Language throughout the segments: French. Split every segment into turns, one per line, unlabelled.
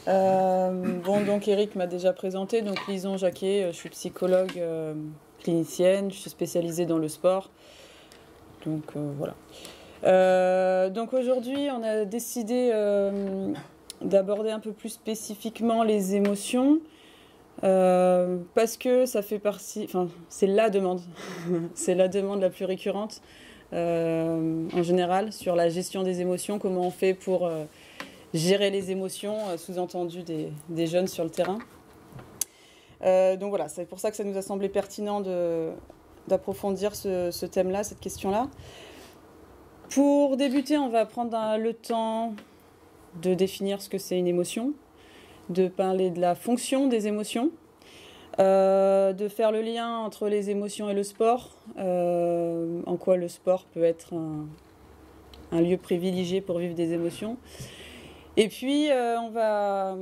Bon, donc Eric m'a déjà présenté, donc Lison Jacquet, je suis psychologue clinicienne, je suis spécialisée dans le sport. Donc voilà. Donc aujourd'hui, on a décidé d'aborder un peu plus spécifiquement les émotions. Parce que ça fait partie, enfin, c'est la demande, c'est la demande la plus récurrente en général sur la gestion des émotions, comment on fait pour gérer les émotions, sous-entendu des jeunes sur le terrain. Donc voilà, c'est pour ça que ça nous a semblé pertinent d'approfondir ce thème-là, cette question-là. Pour débuter, on va prendre le temps de définir ce que c'est une émotion, de parler de la fonction des émotions, de faire le lien entre les émotions et le sport, en quoi le sport peut être un lieu privilégié pour vivre des émotions. Et puis, on va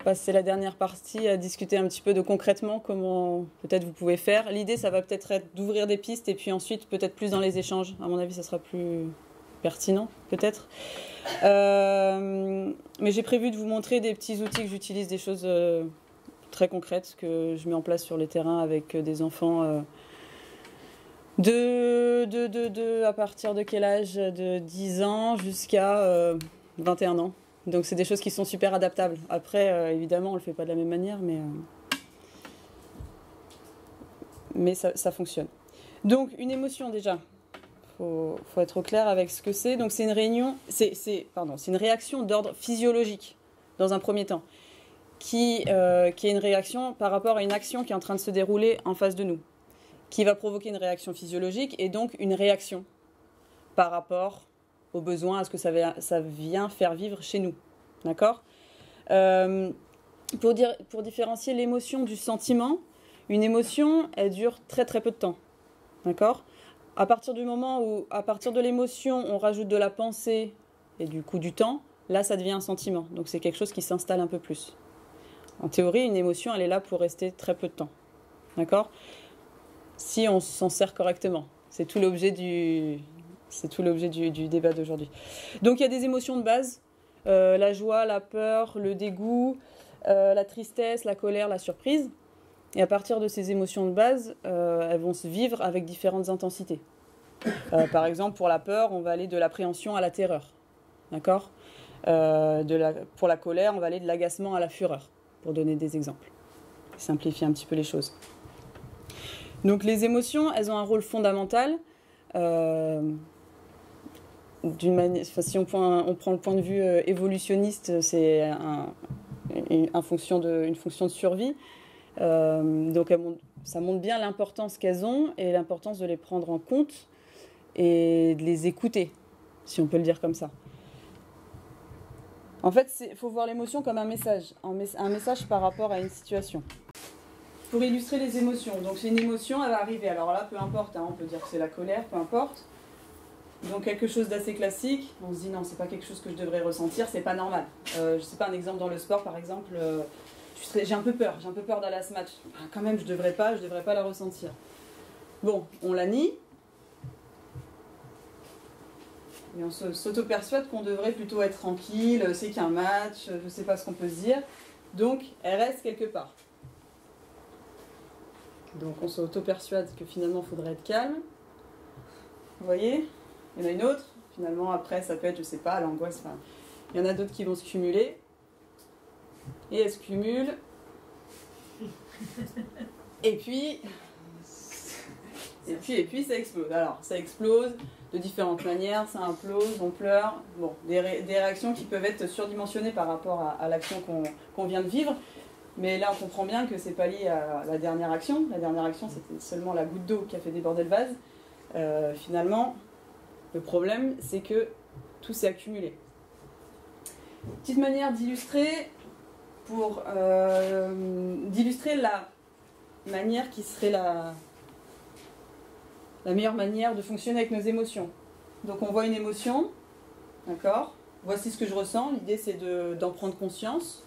passer la dernière partie à discuter un petit peu de concrètement comment peut-être vous pouvez faire. L'idée, ça va peut-être être d'ouvrir des pistes et puis ensuite peut-être plus dans les échanges. À mon avis, ça sera plus pertinent, peut-être. Mais j'ai prévu de vous montrer des petits outils que j'utilise, des choses très concrètes que je mets en place sur les terrains avec des enfants à partir de quel âge? De 10 ans jusqu'à 21 ans. Donc c'est des choses qui sont super adaptables. Après, évidemment, on ne le fait pas de la même manière, mais ça fonctionne. Donc une émotion déjà. Faut être au clair avec ce que c'est. Donc c'est une réaction d'ordre physiologique dans un premier temps, qui est une réaction par rapport à une action qui est en train de se dérouler en face de nous, qui va provoquer une réaction physiologique et donc une réaction par rapport aux besoins, à ce que ça vient faire vivre chez nous. D'accord ? Pour différencier l'émotion du sentiment, une émotion, elle dure très très peu de temps. D'accord ? À partir du moment où, à partir de l'émotion, on rajoute de la pensée et du coup du temps, là ça devient un sentiment. Donc c'est quelque chose qui s'installe un peu plus. En théorie, une émotion, elle est là pour rester très peu de temps. D'accord ? Si on s'en sert correctement. C'est tout l'objet du débat d'aujourd'hui. Donc il y a des émotions de base, la joie, la peur, le dégoût, la tristesse, la colère, la surprise. Et à partir de ces émotions de base, elles vont se vivre avec différentes intensités. Par exemple, pour la peur, on va aller de l'appréhension à la terreur. D'accord ? Pour la colère, on va aller de l'agacement à la fureur, pour donner des exemples. Simplifier un petit peu les choses. Donc les émotions, elles ont un rôle fondamental. Si on prend le point de vue évolutionniste, c'est une fonction de survie. Donc ça montre bien l'importance qu'elles ont et l'importance de les prendre en compte et de les écouter, si on peut le dire comme ça. En fait, il faut voir l'émotion comme un message par rapport à une situation. Pour illustrer les émotions, donc c'est une émotion, elle va arriver. Alors là, peu importe, on peut dire que c'est la colère, peu importe. Donc quelque chose d'assez classique, on se dit non, c'est pas quelque chose que je devrais ressentir, c'est pas normal. Je sais pas, un exemple dans le sport par exemple, j'ai un peu peur d'aller à ce match. Quand même, je devrais pas la ressentir. Bon, on la nie. Et on s'auto-persuade qu'on devrait plutôt être tranquille, c'est qu'un match, je sais pas ce qu'on peut se dire. Donc, elle reste quelque part. Donc, on s'auto-persuade que finalement, il faudrait être calme. Vous voyez ? Il y en a une autre. Finalement, après, ça peut être, je sais pas, l'angoisse. Enfin, il y en a d'autres qui vont se cumuler. Et elles se cumulent. Et puis, ça explose. Alors, ça explose de différentes manières, ça implose, on pleure. Bon, des réactions qui peuvent être surdimensionnées par rapport à l'action qu'on vient de vivre. Mais là, on comprend bien que c'est pas lié à la dernière action. La dernière action, c'était seulement la goutte d'eau qui a fait déborder le vase. Finalement, le problème, c'est que tout s'est accumulé. Petite manière d'illustrer, d'illustrer la manière qui serait la meilleure manière de fonctionner avec nos émotions. Donc on voit une émotion, d'accord ? Voici ce que je ressens. L'idée, c'est d'en prendre conscience,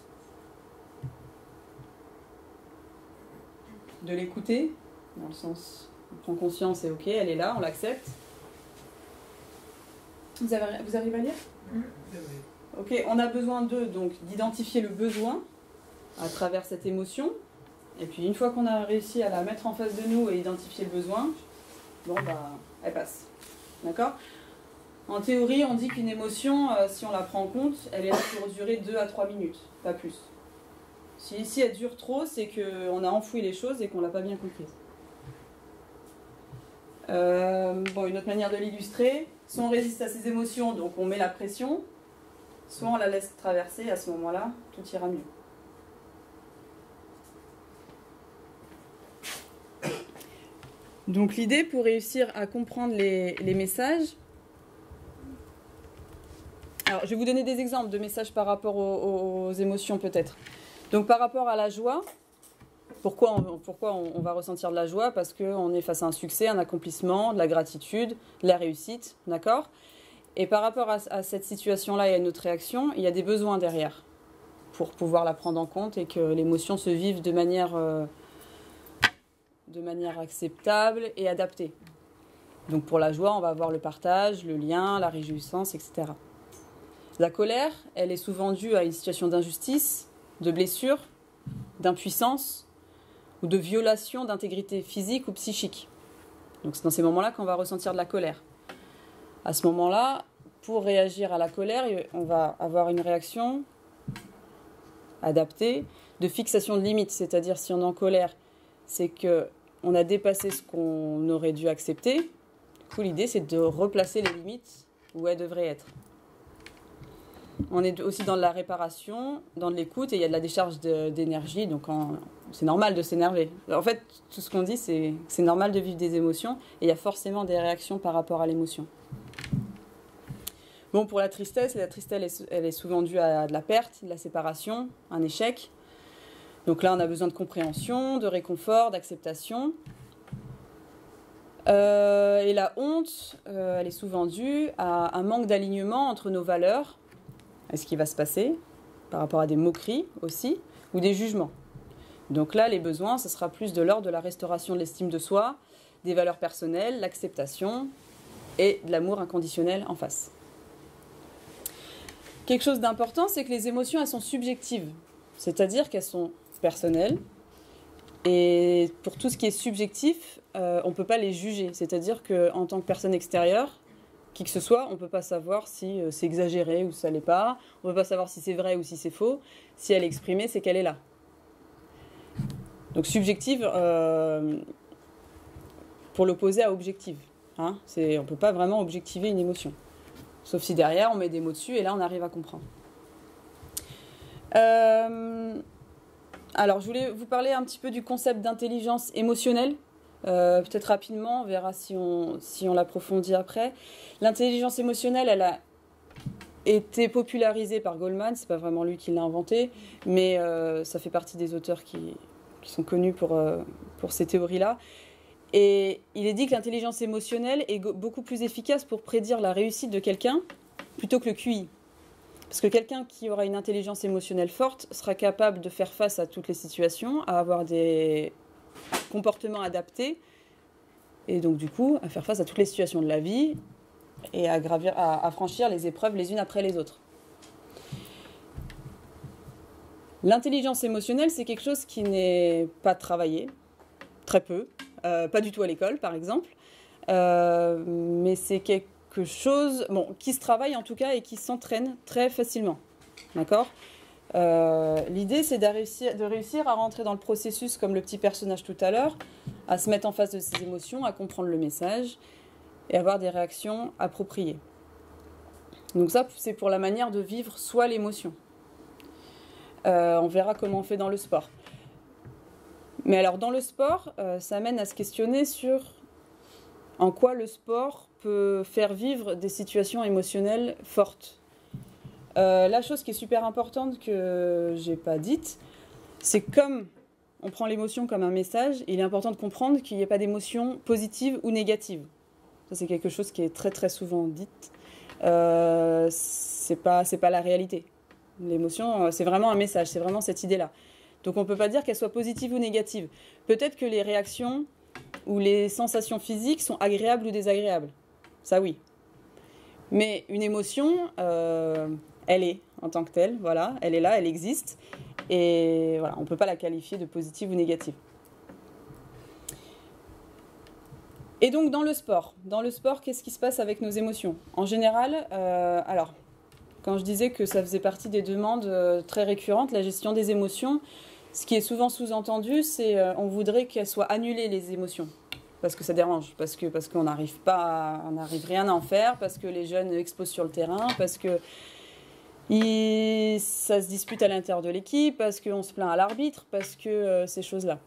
de l'écouter, dans le sens, on prend conscience et ok, elle est là, on l'accepte. Vous arrivez à lire ? Ok, on a besoin donc d'identifier le besoin à travers cette émotion. Et puis une fois qu'on a réussi à la mettre en face de nous et identifier le besoin, bon bah elle passe. D'accord? En théorie, on dit qu'une émotion, si on la prend en compte, elle est là pour durer 2 à 3 minutes, pas plus. Si elle dure trop, c'est qu'on a enfoui les choses et qu'on ne l'a pas bien comprise. Bon, une autre manière de l'illustrer, soit on résiste à ces émotions, donc on met la pression, soit on la laisse traverser, à ce moment-là, tout ira mieux. Donc l'idée pour réussir à comprendre les messages... Alors je vais vous donner des exemples de messages par rapport aux émotions peut-être. Donc par rapport à la joie, pourquoi on va ressentir de la joie? Parce qu'on est face à un succès, un accomplissement, de la gratitude, de la réussite, d'accord? Et par rapport à cette situation-là et à notre réaction, il y a des besoins derrière pour pouvoir la prendre en compte et que l'émotion se vive de manière acceptable et adaptée. Donc pour la joie, on va avoir le partage, le lien, la réjouissance, etc. La colère, elle est souvent due à une situation d'injustice, de blessure, d'impuissance ou de violation d'intégrité physique ou psychique. Donc c'est dans ces moments-là qu'on va ressentir de la colère. À ce moment-là, pour réagir à la colère, on va avoir une réaction adaptée de fixation de limites. C'est-à-dire si on est en colère, c'est qu'on a dépassé ce qu'on aurait dû accepter. Du coup, l'idée, c'est de replacer les limites où elles devraient être. On est aussi dans de la réparation, dans de l'écoute, et il y a de la décharge d'énergie, donc c'est normal de s'énerver. En fait, tout ce qu'on dit, c'est normal de vivre des émotions, et il y a forcément des réactions par rapport à l'émotion. Bon, pour la tristesse, elle est souvent due à de la perte, de la séparation, un échec. Donc là, on a besoin de compréhension, de réconfort, d'acceptation. Et la honte, elle est souvent due à un manque d'alignement entre nos valeurs et ce qui va se passer, par rapport à des moqueries aussi, ou des jugements. Donc là, les besoins, ce sera plus de l'ordre de la restauration de l'estime de soi, des valeurs personnelles, l'acceptation et de l'amour inconditionnel en face. Quelque chose d'important, c'est que les émotions, elles sont subjectives, c'est-à-dire qu'elles sont personnelles. Et pour tout ce qui est subjectif, on ne peut pas les juger. C'est-à-dire qu'en tant que personne extérieure, qui que ce soit, on ne peut pas savoir si c'est exagéré ou si ça ne l'est pas. On ne peut pas savoir si c'est vrai ou si c'est faux. Si elle est exprimée, c'est qu'elle est là. Donc subjective, pour l'opposer à objective. Hein, on ne peut pas vraiment objectiver une émotion. Sauf si derrière, on met des mots dessus et là, on arrive à comprendre. Alors, je voulais vous parler un petit peu du concept d'intelligence émotionnelle. Peut-être rapidement, on verra si on l'approfondit après. L'intelligence émotionnelle, elle a été popularisée par Goleman. C'est pas vraiment lui qui l'a inventé, mais ça fait partie des auteurs qui sont connus pour ces théories-là. Et il est dit que l'intelligence émotionnelle est beaucoup plus efficace pour prédire la réussite de quelqu'un plutôt que le QI. Parce que quelqu'un qui aura une intelligence émotionnelle forte sera capable de faire face à toutes les situations, à avoir des comportements adaptés, et donc du coup à faire face à toutes les situations de la vie et à franchir les épreuves les unes après les autres. L'intelligence émotionnelle, c'est quelque chose qui n'est pas travaillé, très peu, pas du tout à l'école par exemple, mais c'est quelque chose qui se travaille en tout cas et qui s'entraîne très facilement. D'accord ? L'idée, c'est de réussir à rentrer dans le processus comme le petit personnage tout à l'heure, à se mettre en face de ses émotions, à comprendre le message et avoir des réactions appropriées. Donc ça, c'est pour la manière de vivre soit l'émotion. On verra comment on fait dans le sport. Mais alors dans le sport, ça amène à se questionner sur en quoi le sport peut faire vivre des situations émotionnelles fortes. La chose qui est super importante que j'ai pas dite, c'est que comme on prend l'émotion comme un message, il est important de comprendre qu'il n'y a pas d'émotion positive ou négative. Ça, c'est quelque chose qui est très très souvent dit. C'est pas la réalité. L'émotion, c'est vraiment un message, c'est vraiment cette idée-là. Donc on ne peut pas dire qu'elle soit positive ou négative. Peut-être que les réactions ou les sensations physiques sont agréables ou désagréables. Ça oui. Mais une émotion, elle est. en tant que telle. Voilà, elle est là, elle existe. Et voilà, on ne peut pas la qualifier de positive ou négative. Et donc dans le sport, qu'est-ce qui se passe avec nos émotions? En général, alors, quand je disais que ça faisait partie des demandes très récurrentes, la gestion des émotions, ce qui est souvent sous-entendu, c'est on voudrait qu'elles soient annulées, les émotions. Parce que ça dérange, parce qu'on n'arrive rien à en faire, parce que les jeunes explosent sur le terrain, parce que ça se dispute à l'intérieur de l'équipe, parce qu'on se plaint à l'arbitre, parce que ces choses-là.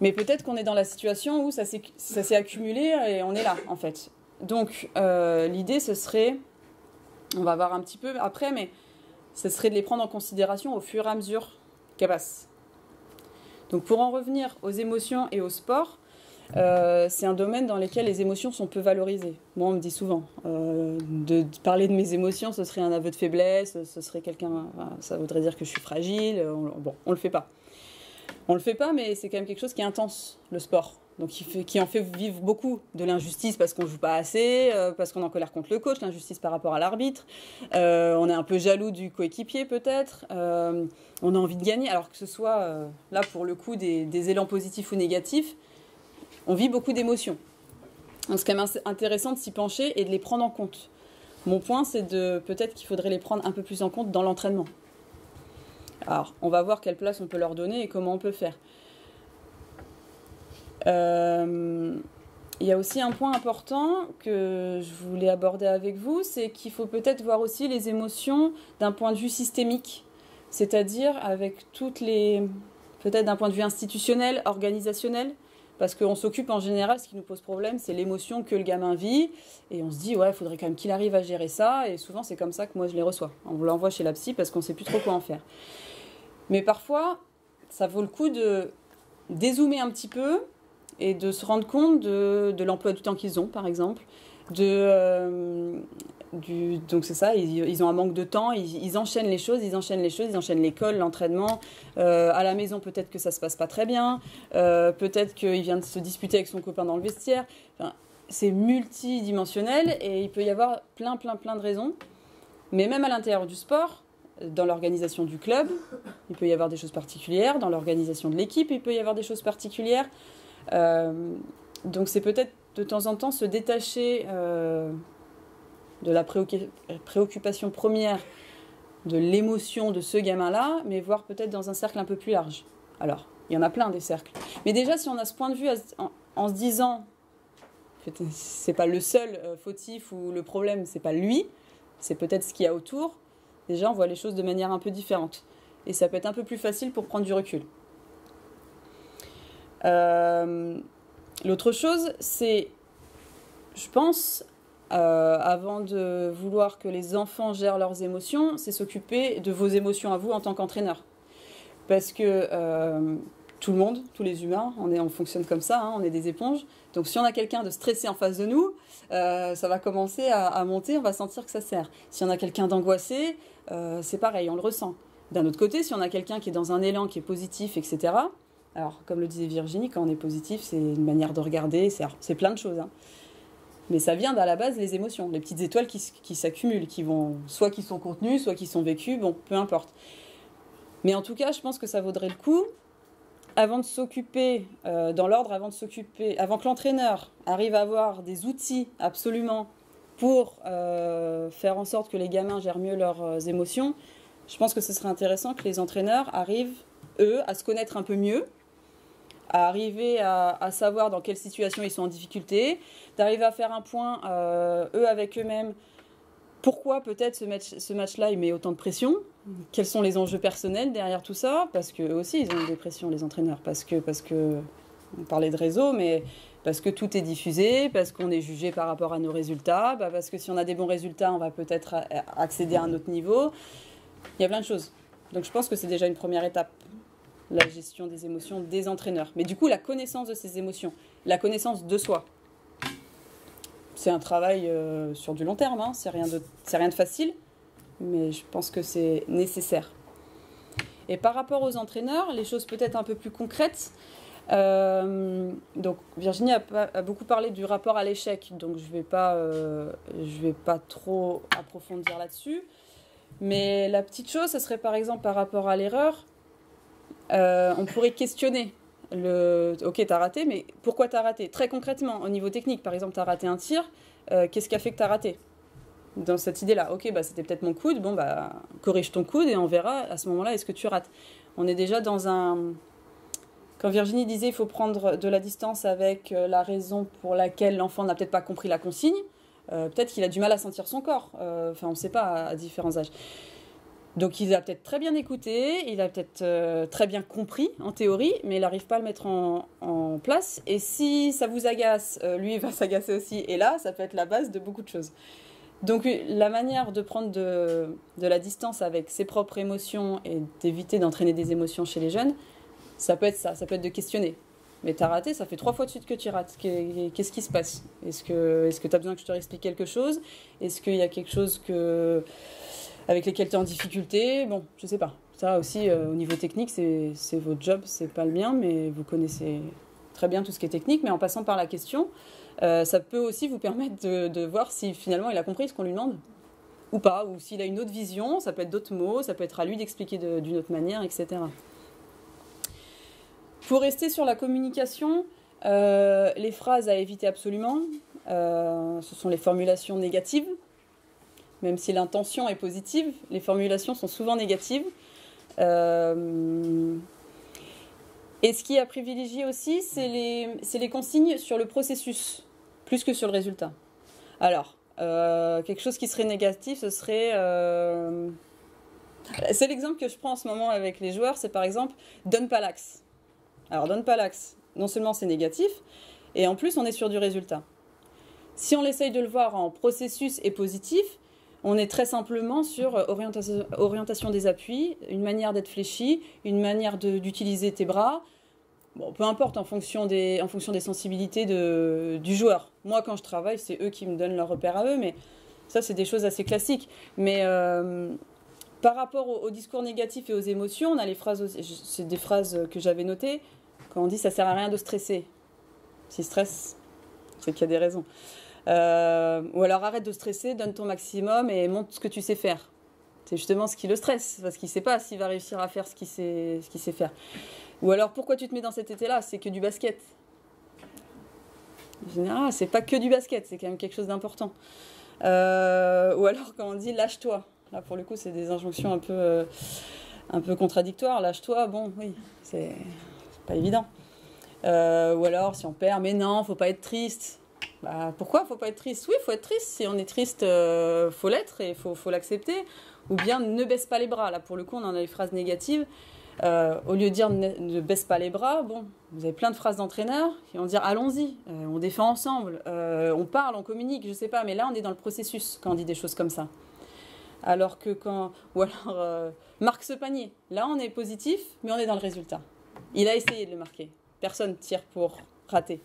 Mais peut-être qu'on est dans la situation où ça s'est accumulé et on est là, en fait. Donc, l'idée, ce serait, on va voir un petit peu après, mais ce serait de les prendre en considération au fur et à mesure qu'elles passent. Donc, pour en revenir aux émotions et au sport, c'est un domaine dans lequel les émotions sont peu valorisées. Moi, on me dit souvent, de parler de mes émotions, ce serait un aveu de faiblesse, ce serait ça voudrait dire que je suis fragile. Bon, on le fait pas. On le fait pas, mais c'est quand même quelque chose qui est intense, le sport. Donc qui en fait vivre beaucoup de l'injustice parce qu'on joue pas assez, parce qu'on est en colère contre le coach, l'injustice par rapport à l'arbitre. On est un peu jaloux du coéquipier peut-être. On a envie de gagner, alors que ce soit là pour le coup des élans positifs ou négatifs. On vit beaucoup d'émotions. Donc c'est quand même intéressant de s'y pencher et de les prendre en compte. Mon point, c'est peut-être qu'il faudrait les prendre un peu plus en compte dans l'entraînement. Alors, on va voir quelle place on peut leur donner et comment on peut faire. Il y a aussi un point important que je voulais aborder avec vous, c'est qu'il faut peut-être voir aussi les émotions d'un point de vue systémique, c'est-à-dire avec peut-être d'un point de vue institutionnel, organisationnel, parce qu'on s'occupe en général, ce qui nous pose problème, c'est l'émotion que le gamin vit, et on se dit, ouais, il faudrait quand même qu'il arrive à gérer ça, et souvent c'est comme ça que moi je les reçois. On l'envoie chez la psy parce qu'on ne sait plus trop quoi en faire. Mais parfois, ça vaut le coup de dézoomer un petit peu et de se rendre compte de l'emploi du temps qu'ils ont, par exemple. Donc c'est ça, ils ont un manque de temps, ils enchaînent les choses, ils enchaînent l'école, l'entraînement. À la maison, peut-être que ça se passe pas très bien. Peut-être qu'il vient de se disputer avec son copain dans le vestiaire. Enfin, c'est multidimensionnel et il peut y avoir plein de raisons. Mais même à l'intérieur du sport, dans l'organisation du club, il peut y avoir des choses particulières. Dans l'organisation de l'équipe, il peut y avoir des choses particulières. Donc c'est peut-être de temps en temps se détacher de la préoccupation première de l'émotion de ce gamin-là, mais voir peut-être dans un cercle un peu plus large. Alors, il y en a plein des cercles. Mais déjà, si on a ce point de vue en se disant, c'est pas le seul fautif ou le problème, c'est pas lui, c'est peut-être ce qu'il y a autour. Déjà, on voit les choses de manière un peu différente. Et ça peut être un peu plus facile pour prendre du recul. L'autre chose, c'est, je pense, avant de vouloir que les enfants gèrent leurs émotions, c'est s'occuper de vos émotions à vous en tant qu'entraîneur. Parce que tout le monde, tous les humains, on fonctionne comme ça, hein, on est des éponges. Donc si on a quelqu'un de stressé en face de nous, ça va commencer à monter, on va sentir que ça sert. Si on a quelqu'un d'angoissé, c'est pareil, on le ressent. D'un autre côté, si on a quelqu'un qui est dans un élan, qui est positif, etc., alors comme le disait Virginie, quand on est positif, c'est une manière de regarder, c'est plein de choses. Hein. Mais ça vient à la base les émotions, les petites étoiles qui s'accumulent, soit qui sont contenues, soit qui sont vécues, bon, peu importe. Mais en tout cas, je pense que ça vaudrait le coup, avant de s'occuper, dans l'ordre, avant que l'entraîneur arrive à avoir des outils absolument pour faire en sorte que les gamins gèrent mieux leurs émotions, je pense que ce serait intéressant que les entraîneurs arrivent, eux, à se connaître un peu mieux, à arriver à savoir dans quelle situation ils sont en difficulté, d'arriver à faire un point, eux avec eux-mêmes, pourquoi peut-être ce match-là il met autant de pression, quels sont les enjeux personnels derrière tout ça, parce qu'eux aussi ils ont des pressions, les entraîneurs, parce que on parlait de réseau, mais parce que tout est diffusé, parce qu'on est jugé par rapport à nos résultats, parce que si on a des bons résultats, on va peut-être accéder à un autre niveau. Il y a plein de choses. Donc je pense que c'est déjà une première étape, la gestion des émotions des entraîneurs. Mais du coup, la connaissance de ces émotions, la connaissance de soi. C'est un travail sur du long terme, hein. C'est rien de facile, mais je pense que c'est nécessaire. Et par rapport aux entraîneurs, les choses peut-être un peu plus concrètes. Donc Virginie a beaucoup parlé du rapport à l'échec, donc je vais pas trop approfondir là-dessus. Mais la petite chose, ce serait par exemple par rapport à l'erreur, on pourrait questionner. Ok, t'as raté, mais pourquoi t'as raté? Très concrètement, au niveau technique, par exemple, t'as raté un tir, qu'est-ce qui a fait que t'as raté? Dans cette idée-là, ok, bah c'était peut-être mon coude, bon bah corrige ton coude et on verra à ce moment-là est-ce que tu rates. On est déjà dans un... Quand Virginie disait il faut prendre de la distance avec la raison pour laquelle l'enfant n'a peut-être pas compris la consigne, peut-être qu'il a du mal à sentir son corps, enfin on ne sait pas à différents âges. Donc il a peut-être très bien écouté, il a peut-être très bien compris en théorie, mais il n'arrive pas à le mettre en place. Et si ça vous agace, lui va s'agacer aussi. Et là, ça peut être la base de beaucoup de choses. Donc la manière de prendre de la distance avec ses propres émotions et d'éviter d'entraîner des émotions chez les jeunes, ça peut être ça, ça peut être de questionner. Mais t'as raté, ça fait 3 fois de suite que tu rates. Qu'est-ce qui se passe? Est-ce que t'as besoin que je te réexplique quelque chose? Est-ce qu'il y a quelque chose avec lesquels tu es en difficulté? Bon, je sais pas. Ça aussi, au niveau technique, c'est votre job, c'est pas le mien, mais vous connaissez très bien tout ce qui est technique. Mais en passant par la question, ça peut aussi vous permettre de voir si finalement il a compris ce qu'on lui demande ou pas, ou s'il a une autre vision, ça peut être d'autres mots, ça peut être à lui d'expliquer d'une autre manière, etc. Pour rester sur la communication, les phrases à éviter absolument, ce sont les formulations négatives. Même si l'intention est positive, les formulations sont souvent négatives. Et ce qui est à privilégier aussi, c'est les consignes sur le processus, plus que sur le résultat. Alors, quelque chose qui serait négatif, ce serait... C'est l'exemple que je prends en ce moment avec les joueurs, c'est par exemple « donne pas l'axe ». Alors, donne pas l'axe, non seulement c'est négatif, et en plus on est sur du résultat. Si on essaye de le voir en processus et positif, on est très simplement sur orientation des appuis, une manière d'être fléchi, une manière d'utiliser tes bras. Bon, peu importe en fonction des sensibilités du joueur. Moi, quand je travaille, c'est eux qui me donnent leurs repères à eux, mais ça, c'est des choses assez classiques. Mais par rapport au discours négatif et aux émotions, on a les phrases, c'est des phrases que j'avais notées, quand on dit « ça sert à rien de stresser ». S'il stresse, c'est qu'il y a des raisons. Ou alors arrête de stresser, donne ton maximum et montre ce que tu sais faire. C'est justement ce qui le stresse, parce qu'il ne sait pas s'il va réussir à faire ce qu'il sait faire. Ou alors pourquoi tu te mets dans cet été-là? C'est que du basket. En général, c'est pas que du basket, c'est quand même quelque chose d'important. Ou alors quand on dit lâche-toi. Là pour le coup c'est des injonctions un peu contradictoires. Lâche-toi, bon oui, c'est pas évident. Ou alors si on perd, mais non, faut pas être triste. Bah, pourquoi faut pas être triste? Oui, faut être triste. Si on est triste, faut l'être et faut l'accepter. Ou bien ne baisse pas les bras. Là, pour le coup, on en a les phrases négatives. Au lieu de dire ne baisse pas les bras, bon, vous avez plein de phrases d'entraîneurs qui vont dire allons-y, on défend ensemble, on parle, on communique, je sais pas. Mais là, on est dans le processus quand on dit des choses comme ça. Alors que ou alors, marque ce panier. Là, on est positif, mais on est dans le résultat. Il a essayé de le marquer. Personne tire pour rater.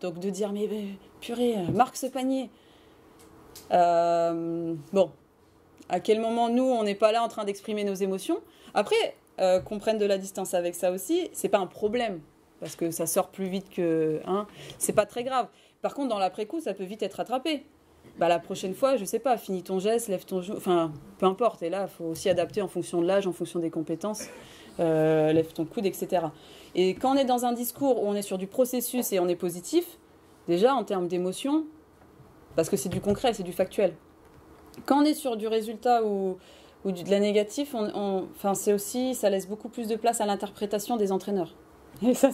Donc de dire, mais purée, marque ce panier. Bon, à quel moment nous, on n'est pas là en train d'exprimer nos émotions? Après, qu'on prenne de la distance avec ça aussi, c'est pas un problème. Parce que ça sort plus vite que... c'est pas très grave. Par contre, dans l'après-coup, ça peut vite être rattrapé. Bah, la prochaine fois, je sais pas, finis ton geste, lève ton genou, enfin, peu importe. Et là, il faut aussi adapter en fonction de l'âge, en fonction des compétences. Lève ton coude, etc. Et quand on est dans un discours où on est sur du processus et on est positif, déjà en termes d'émotion, parce que c'est du concret, c'est du factuel. Quand on est sur du résultat ou de la négative, c'est aussi, ça laisse beaucoup plus de place à l'interprétation des entraîneurs. Et ça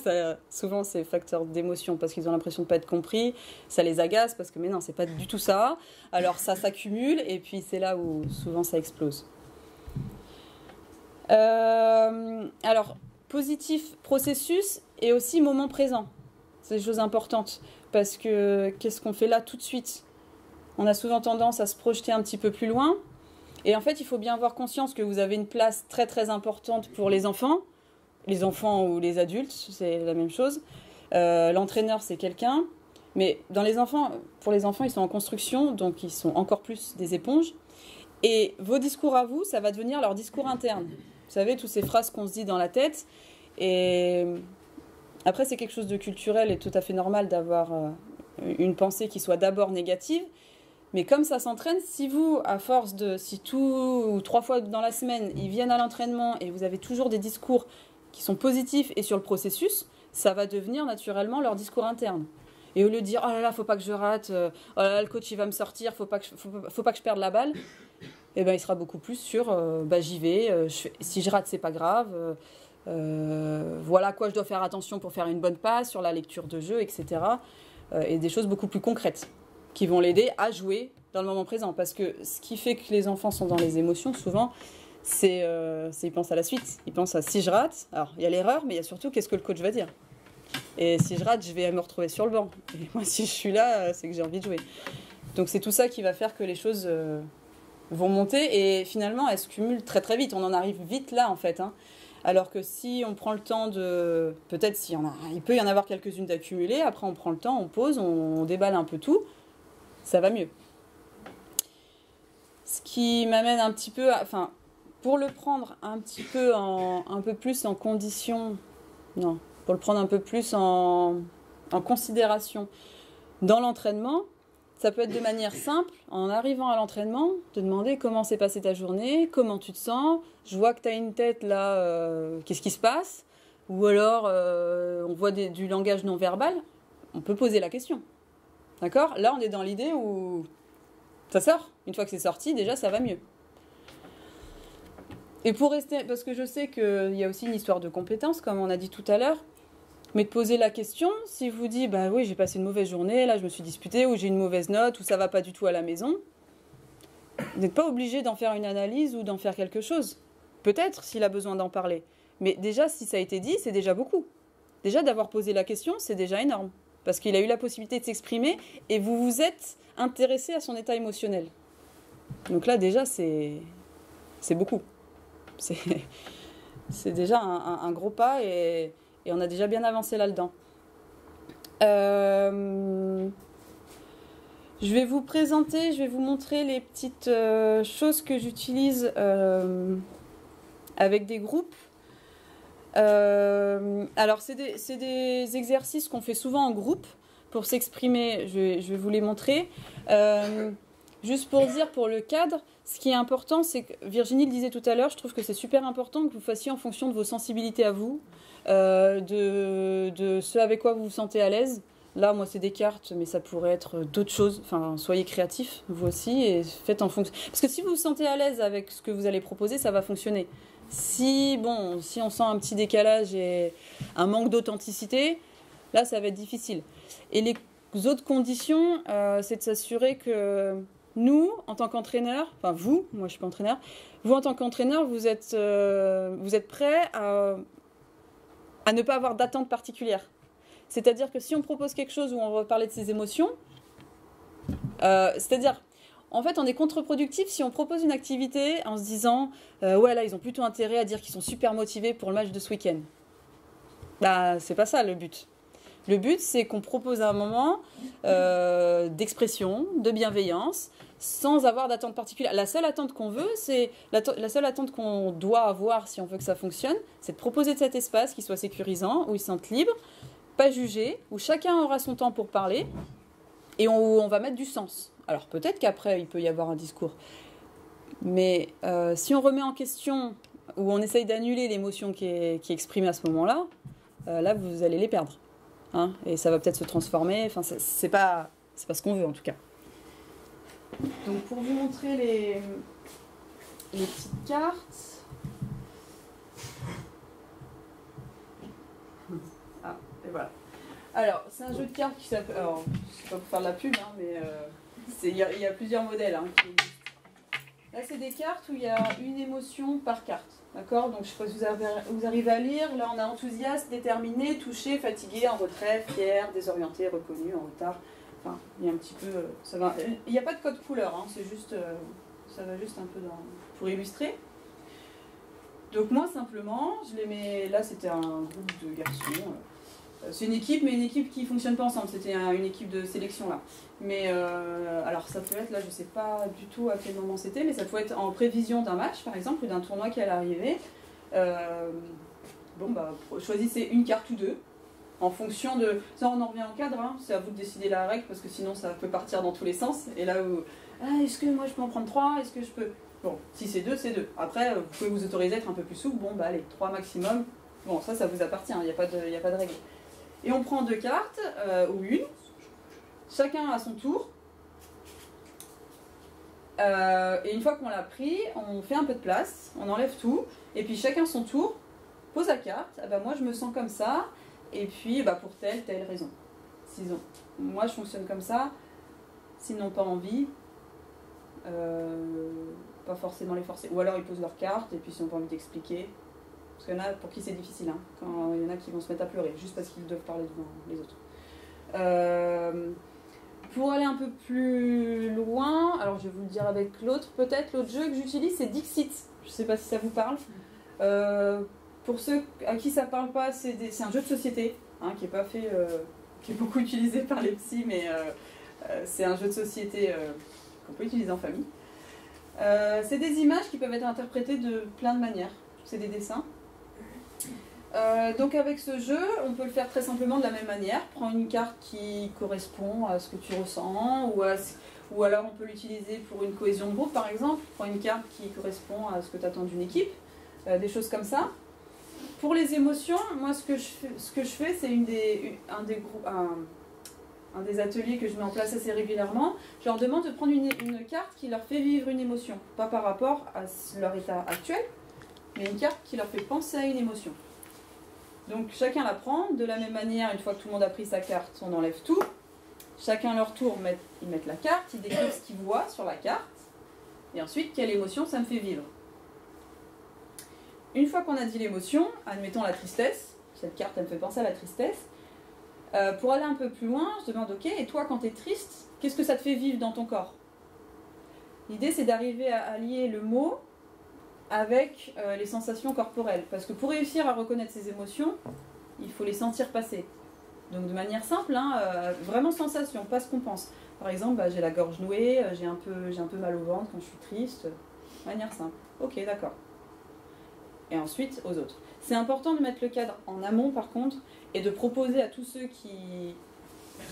souvent, c'est facteur d'émotion parce qu'ils ont l'impression de ne pas être compris. Ça les agace parce que, mais non, c'est pas du tout ça. Alors ça s'accumule et puis c'est là où souvent ça explose. Alors, positif, processus et aussi moment présent. C'est des choses importantes parce que qu'est-ce qu'on fait là tout de suite? On a souvent tendance à se projeter un petit peu plus loin. Et en fait, il faut bien avoir conscience que vous avez une place très très importante pour les enfants ou les adultes, c'est la même chose. L'entraîneur, c'est quelqu'un. Mais pour les enfants, ils sont en construction, donc ils sont encore plus des éponges. Et vos discours à vous, ça va devenir leur discours interne. Vous savez, toutes ces phrases qu'on se dit dans la tête. Et après, c'est quelque chose de culturel et tout à fait normal d'avoir une pensée qui soit d'abord négative. Mais comme ça s'entraîne, si vous, à force si 3 fois dans la semaine, ils viennent à l'entraînement et vous avez toujours des discours qui sont positifs et sur le processus, ça va devenir naturellement leur discours interne. Et au lieu de dire oh là là, faut pas que je rate, oh là là, le coach il va me sortir, faut pas que je perde la balle, et ben il sera beaucoup plus sur j'y vais, si je rate c'est pas grave, voilà à quoi je dois faire attention pour faire une bonne passe, sur la lecture de jeu, etc. Et des choses beaucoup plus concrètes qui vont l'aider à jouer dans le moment présent. Parce que ce qui fait que les enfants sont dans les émotions, souvent, c'est ils pensent à la suite. Ils pensent à si je rate, alors il y a l'erreur, mais il y a surtout qu'est-ce que le coach va dire. Et si je rate, je vais me retrouver sur le banc. Et moi, si je suis là, c'est que j'ai envie de jouer. Donc c'est tout ça qui va faire que les choses vont monter. Et finalement, elles se cumulent très très vite. On en arrive vite là, en fait. Hein. Alors que si on prend le temps de... Peut-être il peut y en avoir quelques-unes d'accumuler. Après, on prend le temps, on pose, on déballe un peu tout. Ça va mieux. Ce qui m'amène un petit peu... Enfin, pour le prendre un petit peu un peu plus en condition... Non, pour le prendre un peu plus en considération dans l'entraînement, ça peut être de manière simple, en arrivant à l'entraînement, de demander comment s'est passée ta journée, comment tu te sens, je vois que tu as une tête là, qu'est-ce qui se passe? Ou alors, on voit du langage non verbal, on peut poser la question. D'accord? Là, on est dans l'idée où ça sort. Une fois que c'est sorti, déjà, ça va mieux. Et pour rester, parce que je sais qu'il y a aussi une histoire de compétence, comme on a dit tout à l'heure, mais de poser la question, si vous dites, bah oui, j'ai passé une mauvaise journée, là je me suis disputée, ou j'ai une mauvaise note, ou ça va pas du tout à la maison, vous n'êtes pas obligé d'en faire une analyse ou d'en faire quelque chose. Peut-être s'il a besoin d'en parler. Mais déjà, si ça a été dit, c'est déjà beaucoup. Déjà, d'avoir posé la question, c'est déjà énorme. Parce qu'il a eu la possibilité de s'exprimer et vous vous êtes intéressé à son état émotionnel. Donc là, déjà, c'est beaucoup. C'est déjà un gros pas et on a déjà bien avancé là-dedans. Je vais vous présenter, je vais vous montrer les petites choses que j'utilise avec des groupes. Alors, c'est des exercices qu'on fait souvent en groupe pour s'exprimer. Je vais vous les montrer. Juste pour dire, pour le cadre, ce qui est important, c'est que Virginie le disait tout à l'heure, je trouve que c'est super important que vous fassiez en fonction de vos sensibilités à vous, de ce avec quoi vous vous sentez à l'aise. Là, moi, c'est des cartes, mais ça pourrait être d'autres choses. Enfin, soyez créatifs, vous aussi, et faites en fonction. Parce que si vous vous sentez à l'aise avec ce que vous allez proposer, ça va fonctionner. Si on sent un petit décalage et un manque d'authenticité, là, ça va être difficile. Et les autres conditions, c'est de s'assurer que nous, en tant qu'entraîneurs, enfin vous, moi je suis pas entraîneur, vous en tant qu'entraîneur, vous êtes prêts à ne pas avoir d'attente particulière. C'est-à-dire que si on propose quelque chose où on va parler de ses émotions, c'est-à-dire, en fait, on est contre-productif si on propose une activité en se disant ouais, là, ils ont plutôt intérêt à dire qu'ils sont super motivés pour le match de ce week-end. Bah, c'est pas ça le but. Le but, c'est qu'on propose un moment d'expression, de bienveillance, sans avoir d'attente particulière. La seule attente qu'on veut, la seule attente qu'on doit avoir si on veut que ça fonctionne, c'est de proposer cet espace qui soit sécurisant, où ils se sentent libres, pas jugés, où chacun aura son temps pour parler, et où on va mettre du sens. Alors peut-être qu'après, il peut y avoir un discours. Mais si on remet en question, ou on essaye d'annuler l'émotion qui est exprimée à ce moment-là, là, vous allez les perdre. Hein, et ça va peut-être se transformer. Enfin, c'est pas ce qu'on veut, en tout cas. Donc, pour vous montrer les petites cartes... Ah, et voilà. Alors, c'est un jeu de cartes qui s'appelle... Alors, je sais pas pour faire de la pub, hein, mais il y a plusieurs modèles hein, qui existent. Là, c'est des cartes où il y a une émotion par carte. D'accord? Donc, je sais pas si vous arrivez à lire. Là, on a enthousiaste, déterminé, touché, fatigué, en retrait, fier, désorienté, reconnu, en retard. Enfin, il y a un petit peu... ça va. Il n'y a pas de code couleur, hein, c'est juste... ça va juste un peu pour illustrer. Donc, moi, simplement, je les mets... Là, c'était un groupe de garçons. C'est une équipe, mais une équipe qui ne fonctionne pas ensemble. C'était une équipe de sélection, là. Mais, alors, ça peut être, là, je ne sais pas du tout à quel moment c'était, mais ça peut être en prévision d'un match, par exemple, ou d'un tournoi qui allait arriver. Bon, bah, choisissez une carte ou deux. En fonction de... Ça, on en revient au cadre, hein. C'est à vous de décider la règle, parce que sinon ça peut partir dans tous les sens. Et là où... Ah, est-ce que moi je peux en prendre 3? Est-ce que je peux... Bon, si c'est 2, c'est 2. Après, vous pouvez vous autoriser à être un peu plus souple. Bon, bah allez, 3 maximum. Bon, ça vous appartient, il n'y a pas de règle. Et on prend 2 cartes, ou une. Chacun à son tour. Et une fois qu'on l'a pris, on fait un peu de place, on enlève tout. Et puis chacun son tour pose la carte. Ah bah moi je me sens comme ça. Et puis bah, pour telle raison. Moi je fonctionne comme ça. S'ils n'ont pas envie, pas forcément les forcer. Ou alors ils posent leur carte et puis s'ils n'ont pas envie d'expliquer. Parce qu'il y en a pour qui c'est difficile, hein, quand il y en a qui vont se mettre à pleurer juste parce qu'ils doivent parler devant les autres. Pour aller un peu plus loin, alors je vais vous le dire avec l'autre, peut-être l'autre jeu que j'utilise c'est Dixit. Je ne sais pas si ça vous parle. Pour ceux à qui ça ne parle pas, c'est un jeu de société, hein, qui est pas fait, qui est beaucoup utilisé par les psys, mais c'est un jeu de société qu'on peut utiliser en famille. C'est des images qui peuvent être interprétées de plein de manières. C'est des dessins. Donc avec ce jeu, on peut le faire très simplement de la même manière. Prends une carte qui correspond à ce que tu ressens, ou alors on peut l'utiliser pour une cohésion de groupe par exemple. Prends une carte qui correspond à ce que tu attends d'une équipe, des choses comme ça. Pour les émotions, moi ce que je fais, c'est un des ateliers que je mets en place assez régulièrement. Je leur demande de prendre une carte qui leur fait vivre une émotion, pas par rapport à leur état actuel, mais une carte qui leur fait penser à une émotion. Donc chacun la prend, de la même manière, une fois que tout le monde a pris sa carte, on enlève tout. Chacun à leur tour, ils mettent la carte, ils décrivent ce qu'ils voient sur la carte, et ensuite, quelle émotion ça me fait vivre. Une fois qu'on a dit l'émotion, admettons la tristesse, cette carte elle me fait penser à la tristesse, pour aller un peu plus loin, je demande, ok, et toi quand tu es triste, qu'est-ce que ça te fait vivre dans ton corps? L'idée c'est d'arriver à lier le mot avec les sensations corporelles. Parce que pour réussir à reconnaître ces émotions, il faut les sentir passer. Donc de manière simple, hein, vraiment sensation, pas ce qu'on pense. Par exemple, bah, j'ai la gorge nouée, j'ai un peu mal au ventre quand je suis triste. De manière simple. Ok, d'accord. Et ensuite, aux autres. C'est important de mettre le cadre en amont par contre, et de proposer à tous ceux qui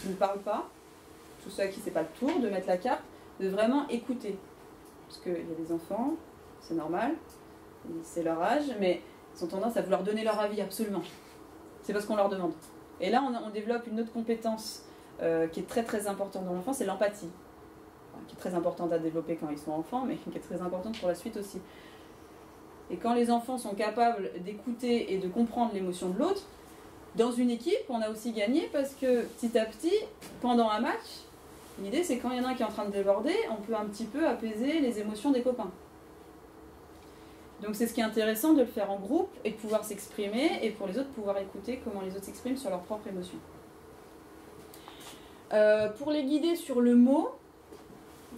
ne parlent pas, tous ceux à qui c'est pas le tour, de mettre la carte, de vraiment écouter. Parce qu'il y a des enfants, c'est normal, c'est leur âge, mais ils ont tendance à vouloir donner leur avis absolument. C'est parce qu'on leur demande. Et là, on développe une autre compétence qui est très très importante dans l'enfant, c'est l'empathie. Enfin, qui est très importante à développer quand ils sont enfants, mais qui est très importante pour la suite aussi. Et quand les enfants sont capables d'écouter et de comprendre l'émotion de l'autre, dans une équipe, on a aussi gagné parce que petit à petit, pendant un match, l'idée c'est quand il y en a un qui est en train de déborder, on peut un petit peu apaiser les émotions des copains. Donc c'est ce qui est intéressant de le faire en groupe et de pouvoir s'exprimer et pour les autres pouvoir écouter comment les autres s'expriment sur leurs propres émotions. Pour les guider sur le mot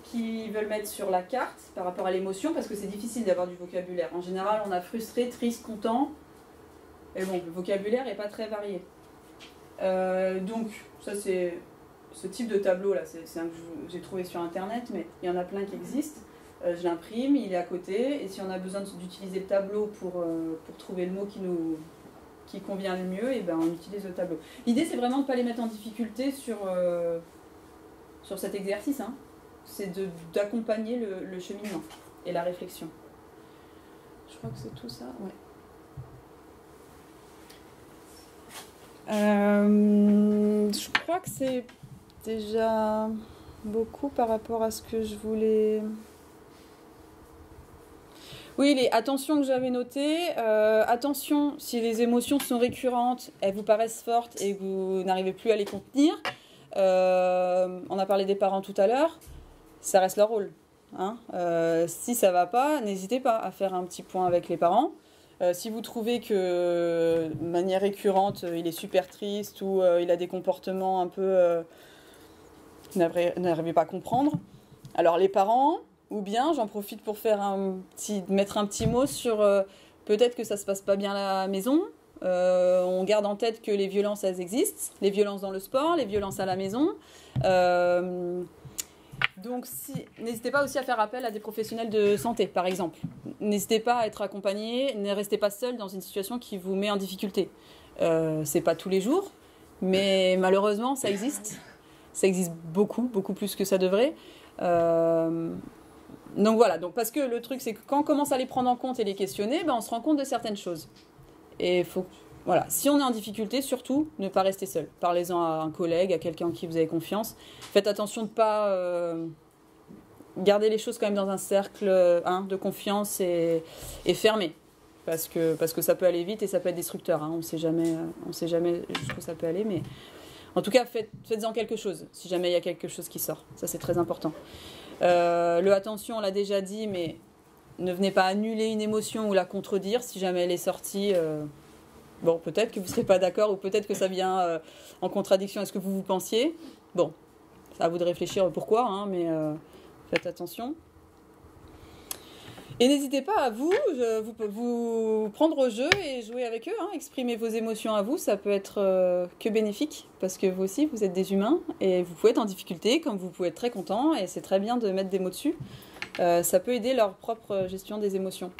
qu'ils veulent mettre sur la carte par rapport à l'émotion, parce que c'est difficile d'avoir du vocabulaire. En général on a frustré, triste, content, et bon, le vocabulaire n'est pas très varié. Donc ça c'est ce type de tableau là, c'est un que j'ai trouvé sur internet, mais il y en a plein qui existent. Je l'imprime, il est à côté, et si on a besoin d'utiliser le tableau pour trouver le mot qui convient le mieux, et ben on utilise le tableau. L'idée c'est vraiment de ne pas les mettre en difficulté sur cet exercice, hein. C'est d'accompagner le cheminement et la réflexion. Je crois que c'est tout ça, ouais. Je crois que c'est déjà beaucoup par rapport à ce que je voulais... Oui, les attentions que j'avais notées. Attention, si les émotions sont récurrentes, elles vous paraissent fortes et que vous n'arrivez plus à les contenir. On a parlé des parents tout à l'heure. Ça reste leur rôle. Hein. Si ça ne va pas, n'hésitez pas à faire un petit point avec les parents. Si vous trouvez que de manière récurrente, il est super triste ou il a des comportements un peu... n'arrivez pas à comprendre. Alors les parents... Ou bien j'en profite pour mettre un petit mot sur peut-être que ça se passe pas bien à la maison. On garde en tête que les violences, elles existent. Les violences dans le sport, les violences à la maison. Donc n'hésitez pas aussi à faire appel à des professionnels de santé, par exemple. N'hésitez pas à être accompagné, ne restez pas seul dans une situation qui vous met en difficulté. C'est pas tous les jours, mais malheureusement, ça existe. Ça existe beaucoup, beaucoup plus que ça devrait. Donc voilà, parce que le truc, c'est que quand on commence à les prendre en compte et les questionner, on se rend compte de certaines choses. Et voilà, si on est en difficulté, surtout, ne pas rester seul. Parlez-en à un collègue, à quelqu'un en qui vous avez confiance. Faites attention de ne pas garder les choses quand même dans un cercle de confiance et fermé. Parce que ça peut aller vite et ça peut être destructeur. On ne sait jamais jusqu'où ça peut aller. Mais en tout cas, faites-en quelque chose, si jamais il y a quelque chose qui sort. Ça, c'est très important. Le attention, on l'a déjà dit, mais ne venez pas annuler une émotion ou la contredire si jamais elle est sortie. Bon, peut-être que vous ne serez pas d'accord ou peut-être que ça vient en contradiction à ce que vous pensiez. Bon, c'est à vous de réfléchir pourquoi, mais faites attention. Et n'hésitez pas à vous prendre au jeu et jouer avec eux, exprimer vos émotions à vous, ça peut être que bénéfique, parce que vous aussi, vous êtes des humains, et vous pouvez être en difficulté, comme vous pouvez être très content, et c'est très bien de mettre des mots dessus. Ça peut aider leur propre gestion des émotions.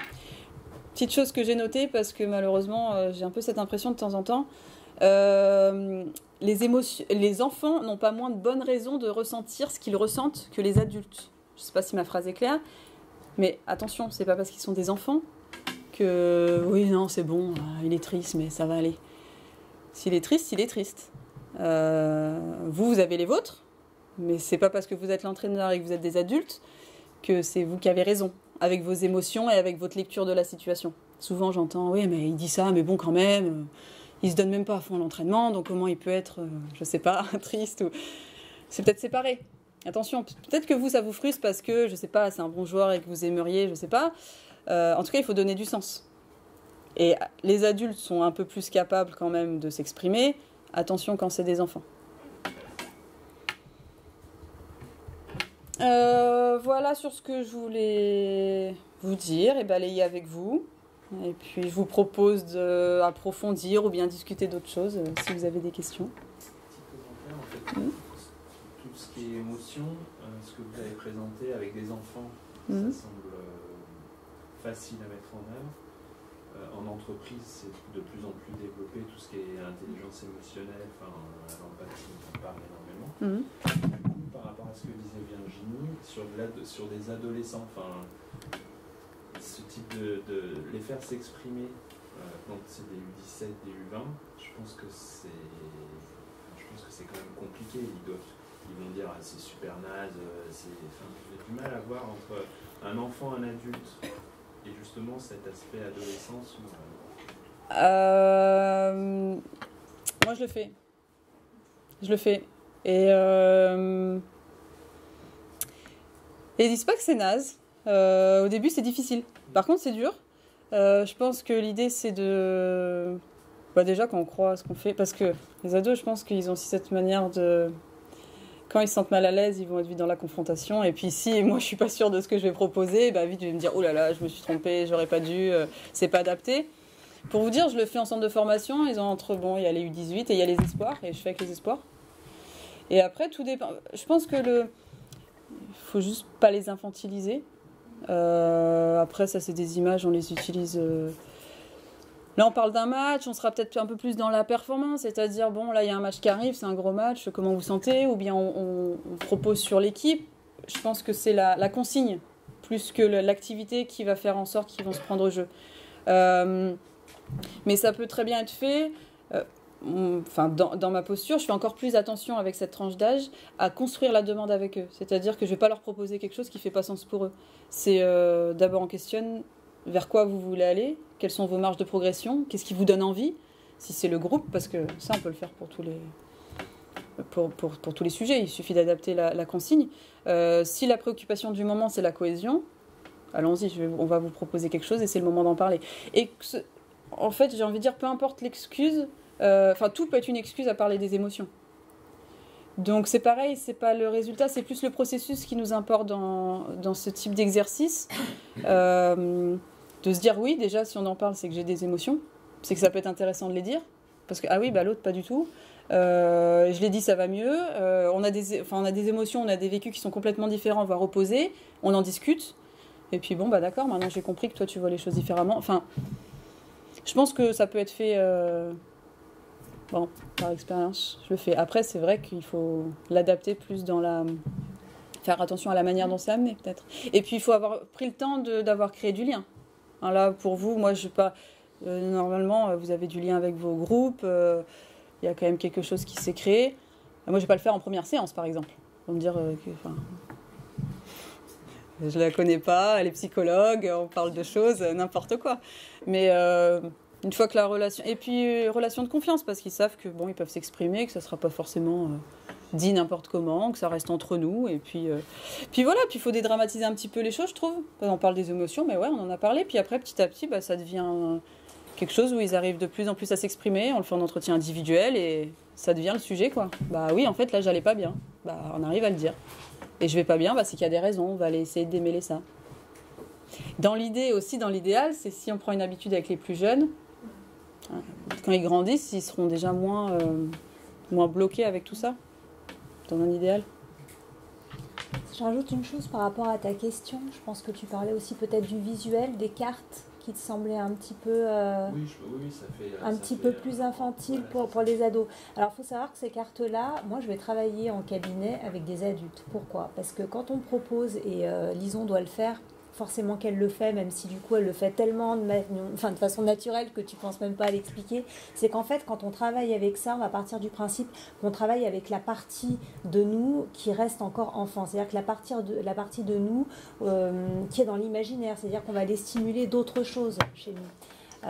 Petite chose que j'ai notée, parce que malheureusement, j'ai un peu cette impression de temps en temps, les enfants n'ont pas moins de bonnes raisons de ressentir ce qu'ils ressentent que les adultes. Je ne sais pas si ma phrase est claire. Mais attention, c'est pas parce qu'ils sont des enfants que oui, non, c'est bon, il est triste, mais ça va aller. S'il est triste, il est triste. Vous avez les vôtres, mais c'est pas parce que vous êtes l'entraîneur et que vous êtes des adultes que c'est vous qui avez raison, avec vos émotions et avec votre lecture de la situation. Souvent, j'entends, oui, mais il dit ça, mais bon, quand même, il se donne même pas à fond à l'entraînement, donc comment il peut être, je sais pas, triste ou... C'est peut-être séparé. Attention, peut-être que vous, ça vous frustre parce que, je sais pas, c'est un bon joueur et que vous aimeriez, je sais pas. En tout cas, il faut donner du sens. Et les adultes sont un peu plus capables quand même de s'exprimer. Attention quand c'est des enfants. Voilà sur ce que je voulais vous dire et balayer avec vous. Et puis, je vous propose d'approfondir ou bien discuter d'autres choses si vous avez des questions.
Tout ce qui est émotion, ce que vous avez présenté avec des enfants, ça semble facile à mettre en œuvre. En entreprise, c'est de plus en plus développé, tout ce qui est intelligence émotionnelle, l'empathie, on parle énormément. Du coup, par rapport à ce que disait Virginie, sur des adolescents, ce type de les faire s'exprimer quand c'est des U17, des U20, je pense que c'est quand même compliqué. Ils vont dire c'est super naze, j'ai du mal à voir entre un enfant, un adulte et justement cet aspect adolescence.
Moi je le fais. Et ils disent pas que c'est naze. Au début c'est difficile. Par contre c'est dur. Je pense que l'idée c'est de... déjà quand on croit à ce qu'on fait, parce que les ados je pense qu'ils ont aussi cette manière de... Quand ils se sentent mal à l'aise, ils vont être vite dans la confrontation. Et puis si moi je suis pas sûre de ce que je vais proposer, vite je vais me dire oh là là, je me suis trompée, j'aurais pas dû, c'est pas adapté. Pour vous dire, je le fais en centre de formation. Ils ont il y a les U18 et il y a les espoirs, et je fais avec les espoirs. Et après tout dépend. Je pense que faut juste pas les infantiliser. Après ça c'est des images, on les utilise. Là, on parle d'un match, on sera peut-être un peu plus dans la performance, c'est-à-dire, bon, là, il y a un match qui arrive, c'est un gros match, comment vous sentez? Ou bien on propose sur l'équipe. Je pense que c'est la consigne, plus que l'activité qui va faire en sorte qu'ils vont se prendre au jeu. Mais ça peut très bien être fait. Dans ma posture, je fais encore plus attention avec cette tranche d'âge à construire la demande avec eux. C'est-à-dire que je ne vais pas leur proposer quelque chose qui ne fait pas sens pour eux. C'est d'abord on questionne vers quoi vous voulez aller, quelles sont vos marges de progression, qu'est-ce qui vous donne envie, si c'est le groupe, parce que ça on peut le faire pour tous les sujets, il suffit d'adapter la consigne. Si la préoccupation du moment c'est la cohésion, allons-y, on va vous proposer quelque chose et c'est le moment d'en parler. Et en fait, j'ai envie de dire, peu importe l'excuse, tout peut être une excuse à parler des émotions. Donc c'est pareil, c'est pas le résultat, c'est plus le processus qui nous importe dans ce type d'exercice. De se dire oui, déjà si on en parle, c'est que j'ai des émotions, c'est que ça peut être intéressant de les dire, parce que ah oui, l'autre pas du tout. Je l'ai dit, ça va mieux. On a des émotions, on a des vécus qui sont complètement différents, voire opposés. On en discute. Et puis d'accord, maintenant j'ai compris que toi tu vois les choses différemment. Je pense que ça peut être fait Bon, par expérience, je le fais. Après, c'est vrai qu'il faut l'adapter plus dans la... Faire attention à la manière dont c'est amené, peut-être. Et puis, il faut avoir pris le temps d'avoir créé du lien. Hein, là, pour vous, moi, je sais pas... normalement, vous avez du lien avec vos groupes. Il y a quand même quelque chose qui s'est créé. Moi, je vais pas le faire en première séance, par exemple. Ils vont me dire que... je la connais pas, elle est psychologue, on parle de choses, n'importe quoi. Mais... une fois que la relation... Et puis, relation de confiance, parce qu'ils savent que, bon, ils peuvent s'exprimer, que ça ne sera pas forcément dit n'importe comment, que ça reste entre nous. Et puis voilà, puis il faut dédramatiser un petit peu les choses, je trouve. On parle des émotions, mais ouais, on en a parlé. Puis après, petit à petit, bah, ça devient quelque chose où ils arrivent de plus en plus à s'exprimer. On le fait en entretien individuel et ça devient le sujet, quoi. Bah oui, en fait, là, j'allais pas bien. Bah, on arrive à le dire. Et je vais pas bien, bah, c'est qu'il y a des raisons. On va aller essayer de démêler ça. Dans l'idée aussi, dans l'idéal, c'est si on prend une habitude avec les plus jeunes, quand ils grandissent, ils seront déjà moins bloqués avec tout ça, dans un idéal.
Je rajoute une chose par rapport à ta question. Je pense que tu parlais aussi peut-être du visuel, des cartes qui te semblaient un petit peu, plus infantiles pour les ados. Alors, il faut savoir que ces cartes-là, moi, je vais travailler en cabinet avec des adultes. Pourquoi ? Parce que quand on propose, et Lison doit le faire, forcément qu'elle le fait, même si du coup elle le fait tellement de façon naturelle que tu ne penses même pas à l'expliquer, c'est qu'en fait quand on travaille avec ça, on va partir du principe qu'on travaille avec la partie de nous qui reste encore enfant, c'est-à-dire que la partie de nous qui est dans l'imaginaire, c'est-à-dire qu'on va aller stimuler d'autres choses chez nous.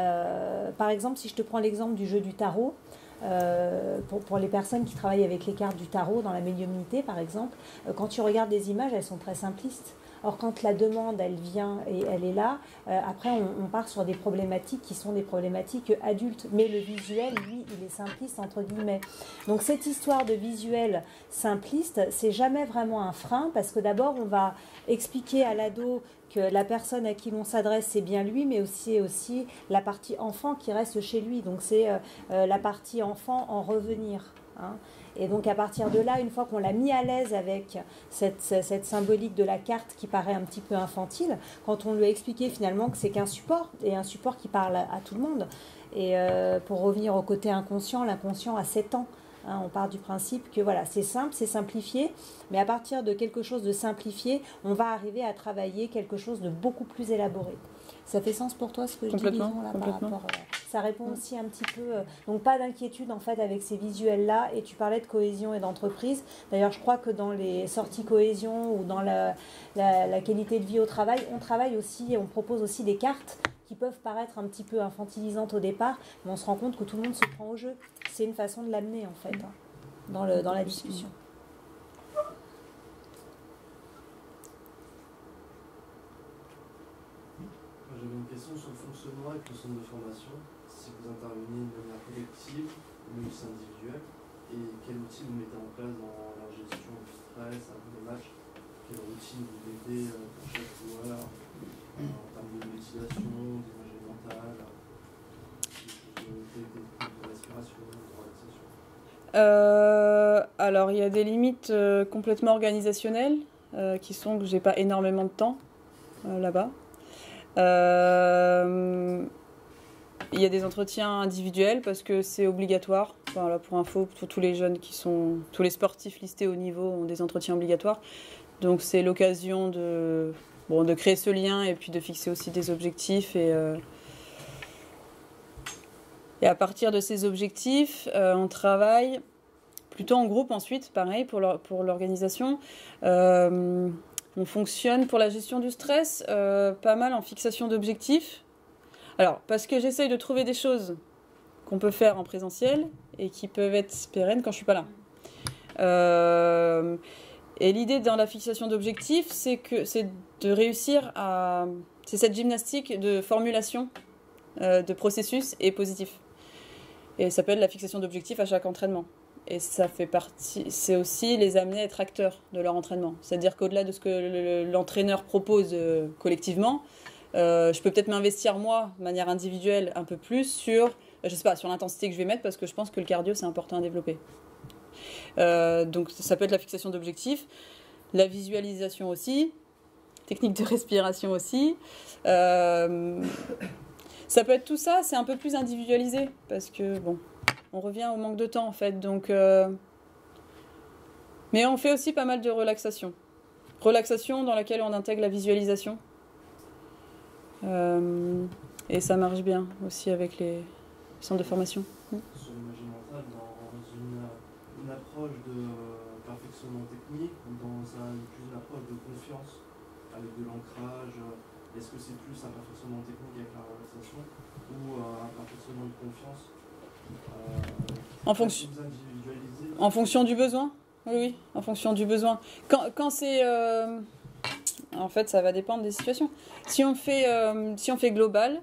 Par exemple, si je te prends l'exemple du jeu du tarot, pour les personnes qui travaillent avec les cartes du tarot dans la médiumnité par exemple, quand tu regardes des images, elles sont très simplistes. Or, quand la demande, elle vient et elle est là, après, on part sur des problématiques qui sont des problématiques adultes. Mais le visuel, lui, il est simpliste, entre guillemets. Donc, cette histoire de visuel simpliste, c'est jamais vraiment un frein, parce que d'abord, on va expliquer à l'ado que la personne à qui l'on s'adresse, c'est bien lui, mais aussi la partie enfant qui reste chez lui. Donc, c'est la partie enfant en revenir. Hein. Et donc à partir de là, une fois qu'on l'a mis à l'aise avec cette symbolique de la carte qui paraît un petit peu infantile, quand on lui a expliqué finalement que c'est qu'un support, et un support qui parle à tout le monde, et pour revenir au côté inconscient, l'inconscient a 7 ans. Hein, on part du principe que voilà, c'est simple, c'est simplifié, mais à partir de quelque chose de simplifié, on va arriver à travailler quelque chose de beaucoup plus élaboré. Ça fait sens pour toi ce que je dis, Lison, là, par rapport, ça répond aussi un petit peu... donc pas d'inquiétude en fait avec ces visuels-là. Et tu parlais de cohésion et d'entreprise. D'ailleurs, je crois que dans les sorties cohésion ou dans la qualité de vie au travail, on travaille aussi, on propose aussi des cartes qui peuvent paraître un petit peu infantilisantes au départ, mais on se rend compte que tout le monde se prend au jeu. C'est une façon de l'amener en fait, dans la discussion.
J'avais une question sur le fonctionnement avec le centre de formation. Si vous intervenez de manière collective ou juste individuelle, et quel outil vous mettez en place dans la gestion du stress, avant les matchs, quel outil vous mettez pour chaque joueur en termes de motivation, d'imagerie mentale, de respiration, de relaxation.
Alors il y a des limites complètement organisationnelles qui sont que j'ai pas énormément de temps là-bas. Il y a des entretiens individuels parce que c'est obligatoire. Enfin, là, pour info, tous les jeunes tous les sportifs listés au niveau ont des entretiens obligatoires. Donc c'est l'occasion de créer ce lien et puis de fixer aussi des objectifs. Et à partir de ces objectifs, on travaille plutôt en groupe ensuite, pareil pour l'organisation. On fonctionne pour la gestion du stress pas mal en fixation d'objectifs. Alors, parce que j'essaye de trouver des choses qu'on peut faire en présentiel et qui peuvent être pérennes quand je ne suis pas là. Et l'idée dans la fixation d'objectifs, c'est de réussir à... C'est cette gymnastique de formulation de processus et positif. Et ça peut être la fixation d'objectifs à chaque entraînement. Et ça fait partie, c'est aussi les amener à être acteurs de leur entraînement. C'est-à-dire qu'au-delà de ce que l'entraîneur propose collectivement, je peux peut-être m'investir moi, de manière individuelle, un peu plus sur l'intensité que je vais mettre, parce que je pense que le cardio, c'est important à développer. Donc ça peut être la fixation d'objectifs, la visualisation aussi, technique de respiration aussi. Ça peut être tout ça, c'est un peu plus individualisé, parce que On revient au manque de temps en fait. Donc, mais on fait aussi pas mal de relaxation. Relaxation dans laquelle on intègre la visualisation. Et ça marche bien aussi avec les centres de formation.
Sur l'image mentale, dans une approche de perfectionnement technique ou dans plus une approche de confiance avec de l'ancrage, est-ce que c'est plus un perfectionnement technique avec la relaxation ou un perfectionnement de confiance
en fonction du besoin? Oui, en fonction du besoin. Quand c'est... en fait, ça va dépendre des situations. Si on fait global,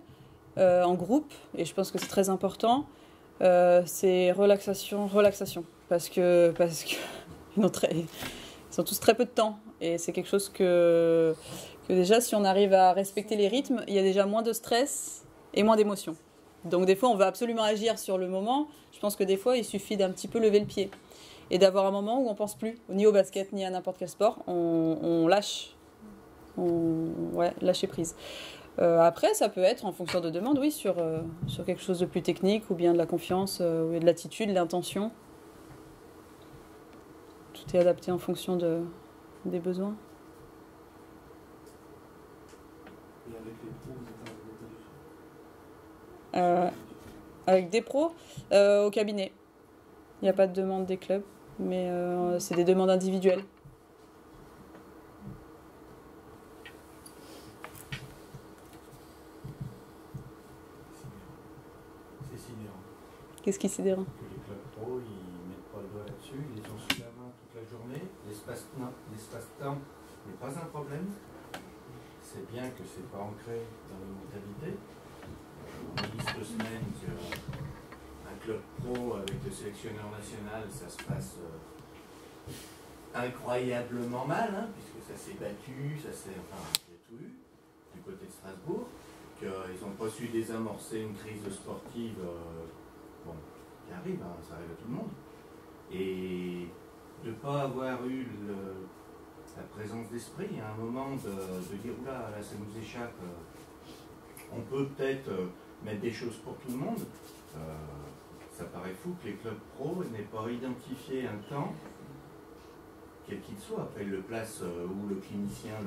en groupe, et je pense que c'est très important, c'est relaxation. Parce que ils ont tous très peu de temps. Et c'est quelque chose que déjà, si on arrive à respecter les rythmes, il y a déjà moins de stress et moins d'émotions. Donc des fois, on va absolument agir sur le moment. Je pense que des fois, il suffit d'un petit peu lever le pied. Et d'avoir un moment où on ne pense plus, ni au basket, ni à n'importe quel sport. On lâche. Lâcher prise. Après, ça peut être en fonction de demande, oui, sur quelque chose de plus technique, ou bien de la confiance, ou de l'attitude, de l'intention. Tout est adapté en fonction des besoins.
Et avec les pros, vous êtes un état du
Avec des pros, au cabinet. Il n'y a pas de demande des clubs, mais c'est des demandes individuelles. Qu'est-ce qui est sidérant?
Que les clubs pro, ils mettent pas le doigt là-dessus, ils les ont sous la main toute la journée. L'espace-temps n'est pas un problème. C'est bien que c'est pas ancré dans la mentalité. On dit cette semaine qu'un club pro avec le sélectionneur national, ça se passe incroyablement mal, hein, puisque ça s'est battu, il y a tout eu du côté de Strasbourg, qu'ils n'ont pas su désamorcer une crise sportive. Qui arrive, hein, ça arrive à tout le monde. Et de ne pas avoir eu la présence d'esprit à un moment de dire oula, là ça nous échappe, on peut peut-être mettre des choses pour tout le monde. Ça paraît fou que les clubs pro n'aient pas identifié un temps, quel qu'il soit, après il le place où le clinicien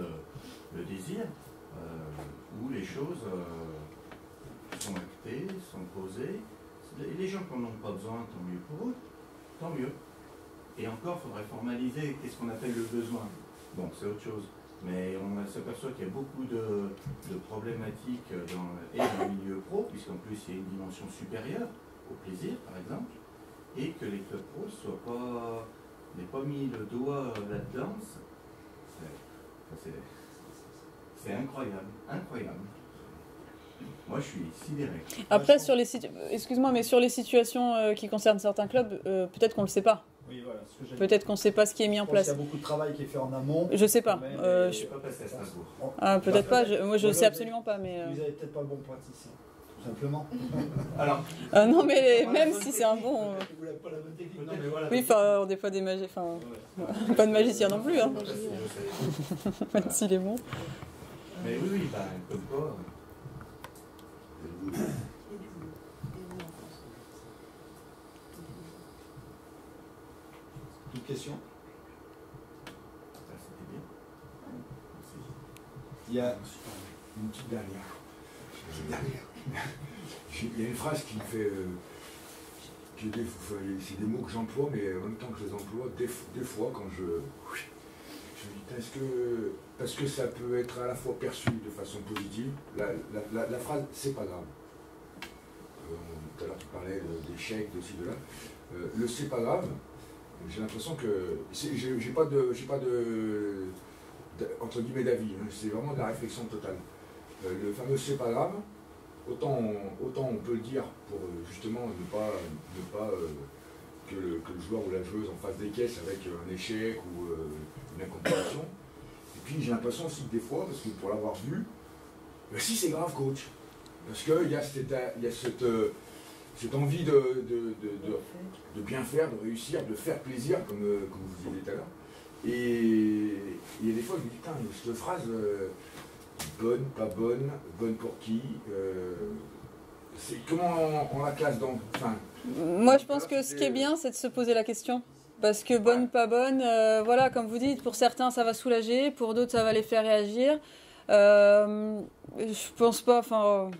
le désire, où les choses sont actées, sont posées. Les gens qui n'en ont pas besoin, tant mieux pour eux, tant mieux. Et encore, il faudrait formaliser qu'est-ce qu'on appelle le besoin. Bon, c'est autre chose. Mais on s'aperçoit qu'il y a beaucoup de problématiques dans le milieu pro, puisqu'en plus il y a une dimension supérieure au plaisir, par exemple, et que les clubs pro n'aient pas mis le doigt là-dedans. C'est incroyable, incroyable. Moi, je suis sidéré.
Après, excuse-moi, mais sur les situations qui concernent certains clubs, peut-être qu'on ne le sait pas.
Oui, voilà,
peut-être qu'on ne sait pas ce qui est mis en place.
Il y a beaucoup de travail qui est fait en amont.
Je ne sais pas.
Je ne suis pas passé à Strasbourg.
Peut-être pas. Moi, je ne sais absolument pas. Mais,
vous n'avez peut-être pas le bon praticien, tout simplement.
Alors,
non, mais même si c'est un bon...
Vous n'avez pas la bonne technique.
Non, mais voilà.
Oui, enfin, des fois des magiciens... Enfin, pas de magicien non plus. Hein. Même s'il est bon.
Mais oui, comme quoi...
Toute question?
C'était bien.
Il y a
une petite dernière. Il y a une phrase qui me fait... c'est des mots que j'emploie, mais en même temps que je les emploie, des fois quand je dis, parce que ça peut être à la fois perçu de façon positive, la phrase « c'est pas grave ». Tout à l'heure tu parlais d'échecs, de ci, de là. Le « c'est pas grave », j'ai l'impression que... J'ai pas de entre guillemets d'avis, hein, c'est vraiment de la réflexion totale. Le fameux « c'est pas grave », autant on peut le dire pour justement ne pas que le joueur ou la joueuse en fasse des caisses avec un échec ou une incompréhension. Et puis j'ai l'impression aussi que des fois, parce que pour l'avoir vu, si c'est grave coach, parce qu'il y a cette envie de bien faire, de réussir, de faire plaisir, comme vous disiez tout à l'heure. Et il y a des fois je me dis, putain, cette phrase... bonne, pas bonne, bonne pour qui c'est comment on la classe dans... Enfin,
Moi, je pense que ce qui est bien, c'est de se poser la question. Parce que bonne, pas bonne, voilà, comme vous dites, pour certains, ça va soulager, pour d'autres, ça va les faire réagir. Je pense pas, enfin...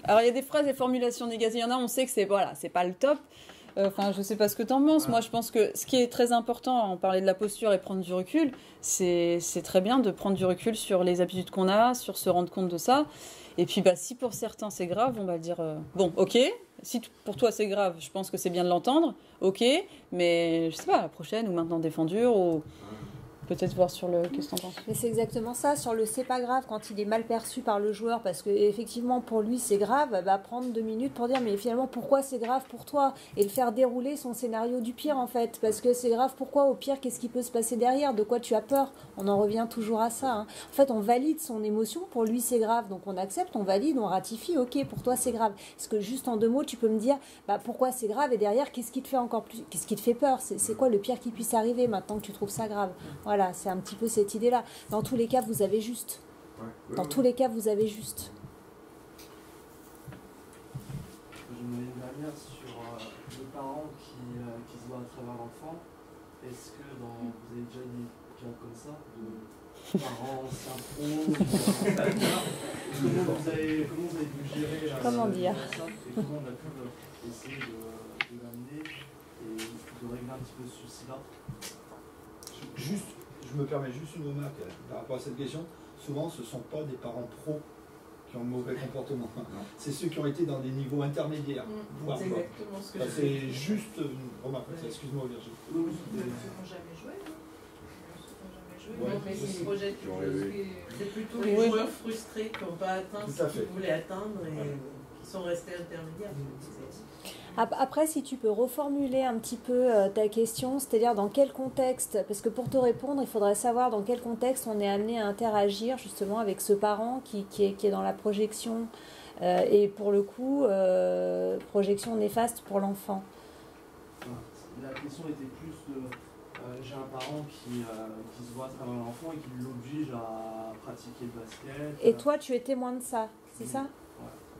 alors, il y a des phrases et formulations négatives. Il y en a, on sait que c'est pas le top. Enfin, je sais pas ce que t'en penses. Moi, je pense que ce qui est très important, on parlait de la posture et prendre du recul, c'est très bien de prendre du recul sur les habitudes qu'on a, sur se rendre compte de ça. Et puis, si pour certains c'est grave, on va dire bon, ok. Si pour toi c'est grave, je pense que c'est bien de l'entendre, ok. Mais je sais pas, la prochaine ou maintenant défendu ou peut-être voir sur le. Qu'est-ce que t'en penses ?
Mais c'est exactement ça, sur le c'est pas grave quand il est mal perçu par le joueur, parce que effectivement pour lui c'est grave, prendre 2 minutes pour dire mais finalement pourquoi c'est grave pour toi et le faire dérouler son scénario du pire en fait, parce que c'est grave pourquoi, au pire qu'est-ce qui peut se passer derrière, de quoi tu as peur, on en revient toujours à ça. En fait on valide son émotion, pour lui c'est grave, donc on accepte, on valide, on ratifie, ok pour toi c'est grave. Est-ce que juste en 2 mots tu peux me dire pourquoi c'est grave et derrière qu'est-ce qui te fait encore plus, qu'est-ce qui te fait peur, c'est quoi le pire qui puisse arriver maintenant que tu trouves ça grave. Voilà, c'est un petit peu cette idée-là. Dans tous les cas, vous avez juste. Dans tous les cas, vous avez juste.
Je me mets une dernière sur le parent qui se voit à travers l'enfant. Est-ce que vous avez déjà eu des cas comme ça, de parents anciens pros comment vous avez pu gérer
comment dire
ça, et comment on a pu essayer de l'amener et de régler un petit peu ce souci-là?
Je me permets juste une remarque par rapport à cette question. Souvent, ce ne sont pas des parents pros qui ont le mauvais comportement. C'est ceux qui ont été dans des niveaux intermédiaires.
C'est exactement ce que
c'est juste une remarque. Excuse-moi, Virginie.
Ceux qui n'ont jamais joué. Mais c'est des projets qui c'est plutôt les joueurs frustrés qui n'ont pas atteint ce qu'ils voulaient atteindre et qui sont restés intermédiaires.
Après, si tu peux reformuler un petit peu ta question, c'est-à-dire dans quel contexte, parce que pour te répondre, il faudrait savoir dans quel contexte on est amené à interagir justement avec ce parent qui est dans la projection et pour le coup, projection néfaste pour l'enfant.
La question était plus de j'ai un parent qui se voit à travers l'enfant et qui l'oblige à pratiquer le basket.
Et toi, tu es témoin de ça, c'est ça ?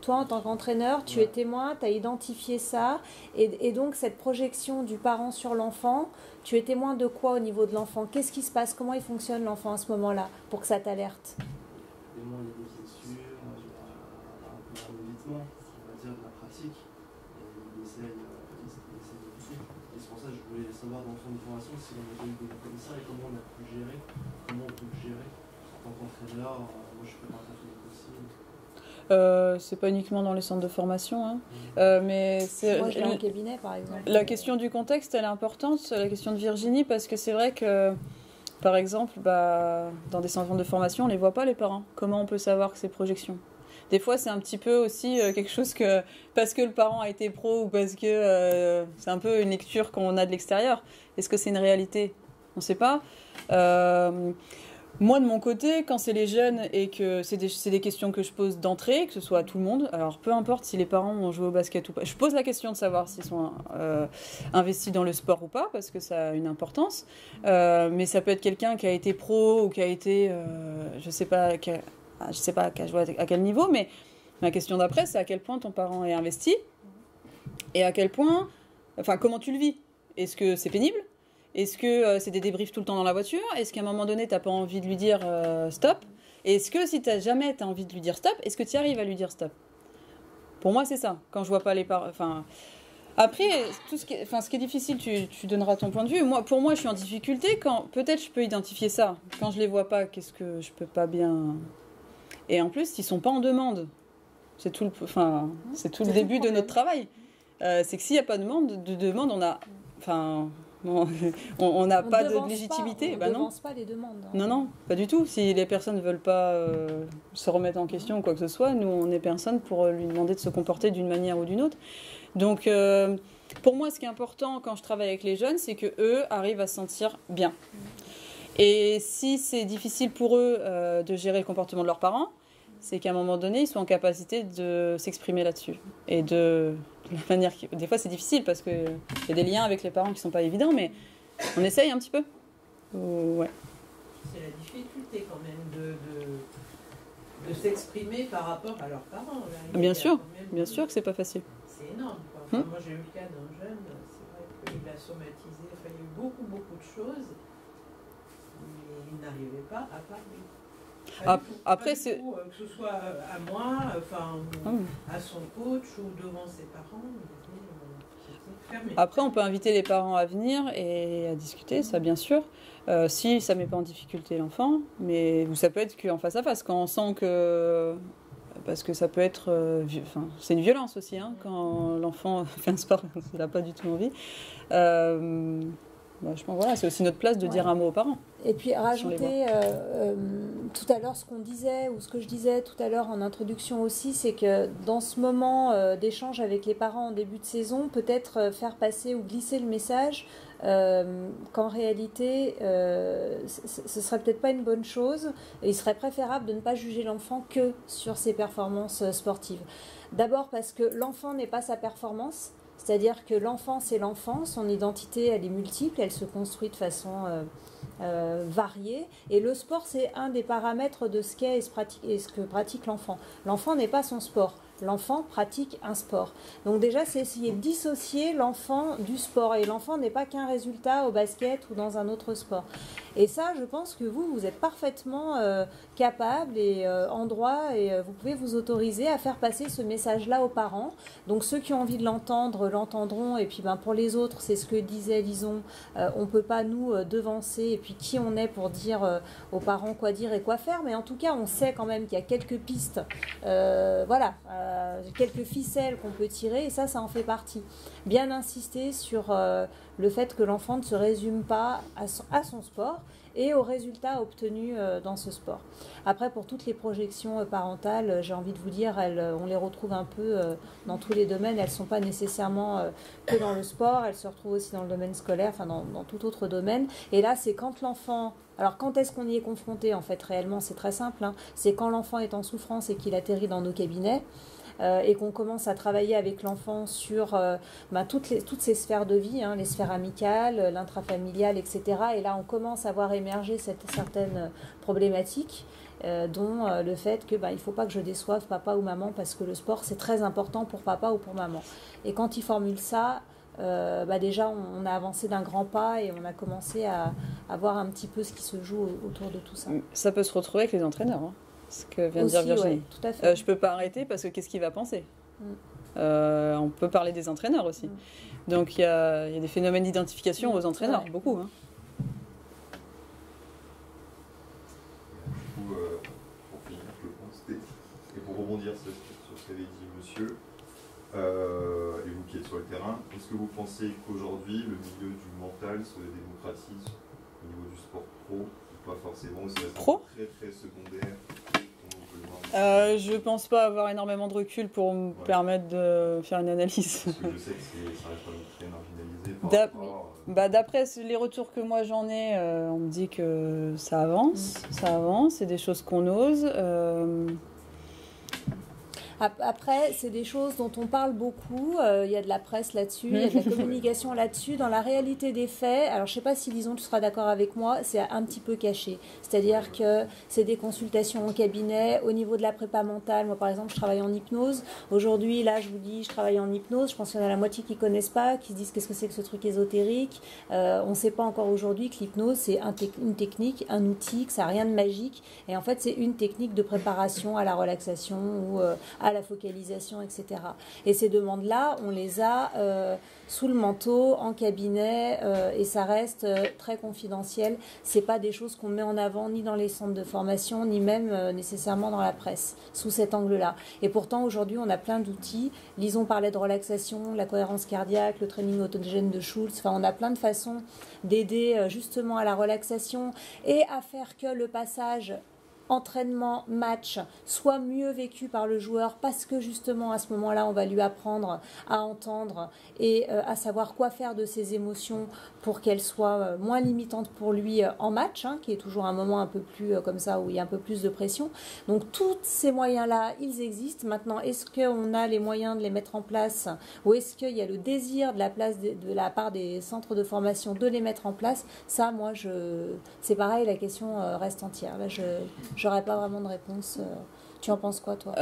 Toi, en tant qu'entraîneur, tu es témoin, tu as identifié ça, et donc cette projection du parent sur l'enfant, tu es témoin de quoi au niveau de l'enfant ? Qu'est-ce qui se passe ? Comment il fonctionne l'enfant à ce moment-là pour que ça t'alerte ?
Il y a des blessures, un peu d'évitement, on va dire de la pratique, et il essaie d'éviter. Et c'est pour ça que je voulais savoir dans son formation si on a eu des cas comme ça et comment on a pu le gérer, comment on peut le gérer en tant qu'entraîneur. Moi, je fais partie aussi.
C'est pas uniquement dans les centres de formation, mais c'est.
Moi, je l'ai en cabinet, par exemple.
La question du contexte, elle est importante, la question de Virginie, parce que c'est vrai que, par exemple, dans des centres de formation, on les voit pas, les parents. Comment on peut savoir que c'est projection ? Des fois, c'est un petit peu aussi quelque chose que, parce que le parent a été pro ou parce que c'est un peu une lecture qu'on a de l'extérieur. Est-ce que c'est une réalité ? On ne sait pas. Moi, de mon côté, quand c'est les jeunes et que c'est des questions que je pose d'entrée, que ce soit à tout le monde, alors peu importe si les parents ont joué au basket ou pas, je pose la question de savoir s'ils sont investis dans le sport ou pas, parce que ça a une importance. Mais ça peut être quelqu'un qui a été pro ou qui a été, je sais pas, qui a joué à quel niveau, mais ma question d'après, c'est à quel point ton parent est investi et à quel point, enfin, comment tu le vis. Est-ce que c'est pénible ? Est-ce que c'est des débriefs tout le temps dans la voiture ? Est-ce qu'à un moment donné, tu n'as pas envie de lui dire stop ? Et est-ce que si tu n'as jamais envie de lui dire stop, est-ce que tu arrives à lui dire stop ? Pour moi, c'est ça. Quand je vois pas les parents... Enfin, après, ce qui est difficile, tu donneras ton point de vue. Pour moi, je suis en difficulté quand peut-être je peux identifier ça. Quand je les vois pas, qu'est-ce que je peux pas bien... Et en plus, ils sont pas en demande. C'est tout le début de notre travail. C'est que s'il n'y a pas de demande, on a... Enfin... on n'a pas de légitimité.
On ne devance pas les demandes.
Non, pas du tout. Si les personnes ne veulent pas se remettre en question ou quoi que ce soit, nous, on n'est personne pour lui demander de se comporter d'une manière ou d'une autre. Donc, pour moi, ce qui est important quand je travaille avec les jeunes, c'est qu'eux arrivent à se sentir bien. Et si c'est difficile pour eux de gérer le comportement de leurs parents, c'est qu'à un moment donné, ils sont en capacité de s'exprimer là-dessus. Et de la manière des fois, c'est difficile parce qu'il y a des liens avec les parents qui ne sont pas évidents, mais on essaye un petit peu. Ouais.
C'est la difficulté quand même de s'exprimer par rapport à leurs parents. Là.
Bien sûr que c'est pas facile.
c'est énorme. Enfin, moi, j'ai eu le cas d'un jeune, c'est vrai qu'il a somatisé, il y a eu beaucoup de choses, mais il n'arrivait pas à parler.
Après,
c'est que ce soit à moi, à son coach ou devant ses parents.
Après, on peut inviter les parents à venir et à discuter, ça bien sûr, si ça ne met pas en difficulté l'enfant, mais ça peut être qu'en face à face, quand on sent que... Parce que ça peut être... c'est une violence aussi, hein, quand l'enfant fait un sport, il n'a pas du tout envie. Je pense c'est aussi notre place de dire un mot aux parents.
Et puis rajouter tout à l'heure ce qu'on disait ou ce que je disais tout à l'heure en introduction aussi, c'est que dans ce moment d'échange avec les parents en début de saison, peut-être faire passer ou glisser le message qu'en réalité ce serait peut-être pas une bonne chose et il serait préférable de ne pas juger l'enfant que sur ses performances sportives. D'abord parce que l'enfant n'est pas sa performance. C'est-à-dire que l'enfant, c'est l'enfant, son identité, elle est multiple, elle se construit de façon variée. Et le sport, c'est un des paramètres de ce qu'est et ce que pratique l'enfant. L'enfant n'est pas son sport. L'enfant pratique un sport. Donc déjà, c'est essayer de dissocier l'enfant du sport. Et l'enfant n'est pas qu'un résultat au basket ou dans un autre sport. Et ça, je pense que vous êtes parfaitement capable et en droit et vous pouvez vous autoriser à faire passer ce message-là aux parents. Donc ceux qui ont envie de l'entendre, l'entendront. Et puis pour les autres, c'est ce que disait Lison, on ne peut pas nous devancer. Et puis qui on est pour dire aux parents quoi dire et quoi faire. Mais en tout cas, on sait quand même qu'il y a quelques pistes. Quelques ficelles qu'on peut tirer et ça en fait partie. Bien insister sur le fait que l'enfant ne se résume pas à son sport et aux résultats obtenus dans ce sport. Après, pour toutes les projections parentales, j'ai envie de vous dire, on les retrouve un peu dans tous les domaines. Elles ne sont pas nécessairement que dans le sport, elles se retrouvent aussi dans le domaine scolaire, dans tout autre domaine. Et là, c'est quand l'enfant... Alors, quand est-ce qu'on y est confronté, en fait, réellement? C'est très simple. C'est quand l'enfant est en souffrance et qu'il atterrit dans nos cabinets. Et qu'on commence à travailler avec l'enfant sur toutes ces sphères de vie, les sphères amicales, l'intrafamilial, etc. Et là, on commence à voir émerger certaines problématiques, dont le fait que il ne faut pas que je déçoive papa ou maman parce que le sport, c'est très important pour papa ou pour maman. Et quand il formule ça, déjà, on a avancé d'un grand pas et on a commencé à voir un petit peu ce qui se joue autour de tout ça.
Ça peut se retrouver avec les entraîneurs, ce que vient de dire Virginie.
Ouais, tout à fait.
Je ne peux pas arrêter parce que qu'est-ce qu'il va penser? On peut parler des entraîneurs aussi. Donc il y a des phénomènes d'identification aux entraîneurs, beaucoup.
Du coup, pour finir, je pense, et pour rebondir sur ce qu'avait dit monsieur, et vous qui êtes sur le terrain, est-ce que vous pensez qu'aujourd'hui, le milieu du mental se démocratise au niveau du sport pro, ou pas forcément, ou c'est
pro
très très secondaire?
Je pense pas avoir énormément de recul pour me permettre de faire une analyse.
Parce que je sais que ça reste très marginalisé.
D'après les retours que moi j'en ai, on me dit que ça avance, c'est des choses qu'on ose.
Après, c'est des choses dont on parle beaucoup. Il y a de la presse là-dessus, il y a de la communication là-dessus. Dans la réalité des faits, alors je ne sais pas si Lison, tu seras d'accord avec moi, c'est un petit peu caché. C'est-à-dire que c'est des consultations en cabinet. Au niveau de la prépa mentale, moi par exemple, je travaille en hypnose. Aujourd'hui, là, je vous dis, je travaille en hypnose. Je pense qu'il y en a la moitié qui ne connaissent pas, qui se disent qu'est-ce que c'est que ce truc ésotérique. On ne sait pas encore aujourd'hui que l'hypnose, c'est une technique, un outil, que ça n'a rien de magique. Et en fait, c'est une technique de préparation à la relaxation ou à la focalisation, etc. Et ces demandes-là, on les a sous le manteau, en cabinet, et ça reste très confidentiel. C'est pas des choses qu'on met en avant ni dans les centres de formation, ni même nécessairement dans la presse, sous cet angle-là. Et pourtant, aujourd'hui, on a plein d'outils. Lison parlait de relaxation, la cohérence cardiaque, le training autogène de Schultz. Enfin, on a plein de façons d'aider justement à la relaxation et à faire que le passage entraînement, match, soit mieux vécu par le joueur parce que justement à ce moment-là, on va lui apprendre à entendre et à savoir quoi faire de ses émotions pour qu'elles soient moins limitantes pour lui en match, qui est toujours un moment un peu plus comme ça où il y a un peu plus de pression. Donc tous ces moyens-là, ils existent. Maintenant, est-ce qu'on a les moyens de les mettre en place ou est-ce qu'il y a le désir de la part des centres de formation de les mettre en place? Ça, moi, c'est pareil, la question reste entière. Là, j'aurais pas vraiment de réponse. Tu en penses quoi, toi?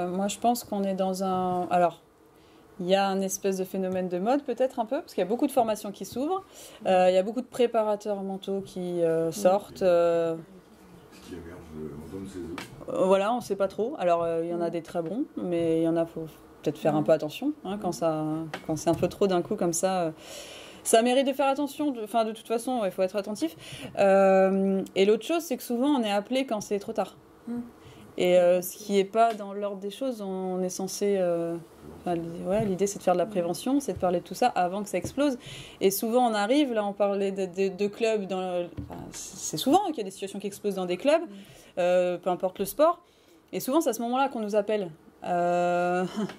Moi, je pense qu'on est dans un... Alors, Il y a un espèce de phénomène de mode peut-être un peu, parce qu'il y a beaucoup de formations qui s'ouvrent, il y a beaucoup de préparateurs mentaux qui sortent.
Qui émerge, on donne ses œufs.
Voilà, on ne sait pas trop. Alors il y en a des très bons, mais il y en a, faut peut-être faire un peu attention hein, quand c'est un peu trop d'un coup comme ça. Ça mérite de faire attention. De toute façon, il faut être attentif. Et l'autre chose, c'est que souvent on est appelé quand c'est trop tard. Et ce qui n'est pas dans l'ordre des choses, on est censé... l'idée, c'est de faire de la prévention, c'est de parler de tout ça avant que ça explose. Et souvent, on arrive, là, on parlait de clubs. C'est souvent qu'il y a des situations qui explosent dans des clubs, peu importe le sport. Et souvent, c'est à ce moment-là qu'on nous appelle. On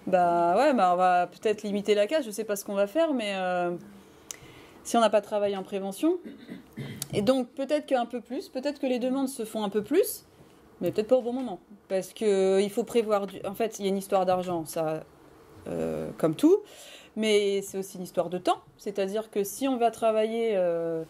va peut-être limiter la casse, je ne sais pas ce qu'on va faire, mais si on n'a pas travaillé en prévention. Et donc, peut-être qu'un peu plus, peut-être que les demandes se font un peu plus, mais peut-être pas au bon moment. Parce qu'il faut prévoir... En fait, il y a une histoire d'argent, ça... comme tout, mais c'est aussi une histoire de temps. C'est-à-dire que si on va travailler la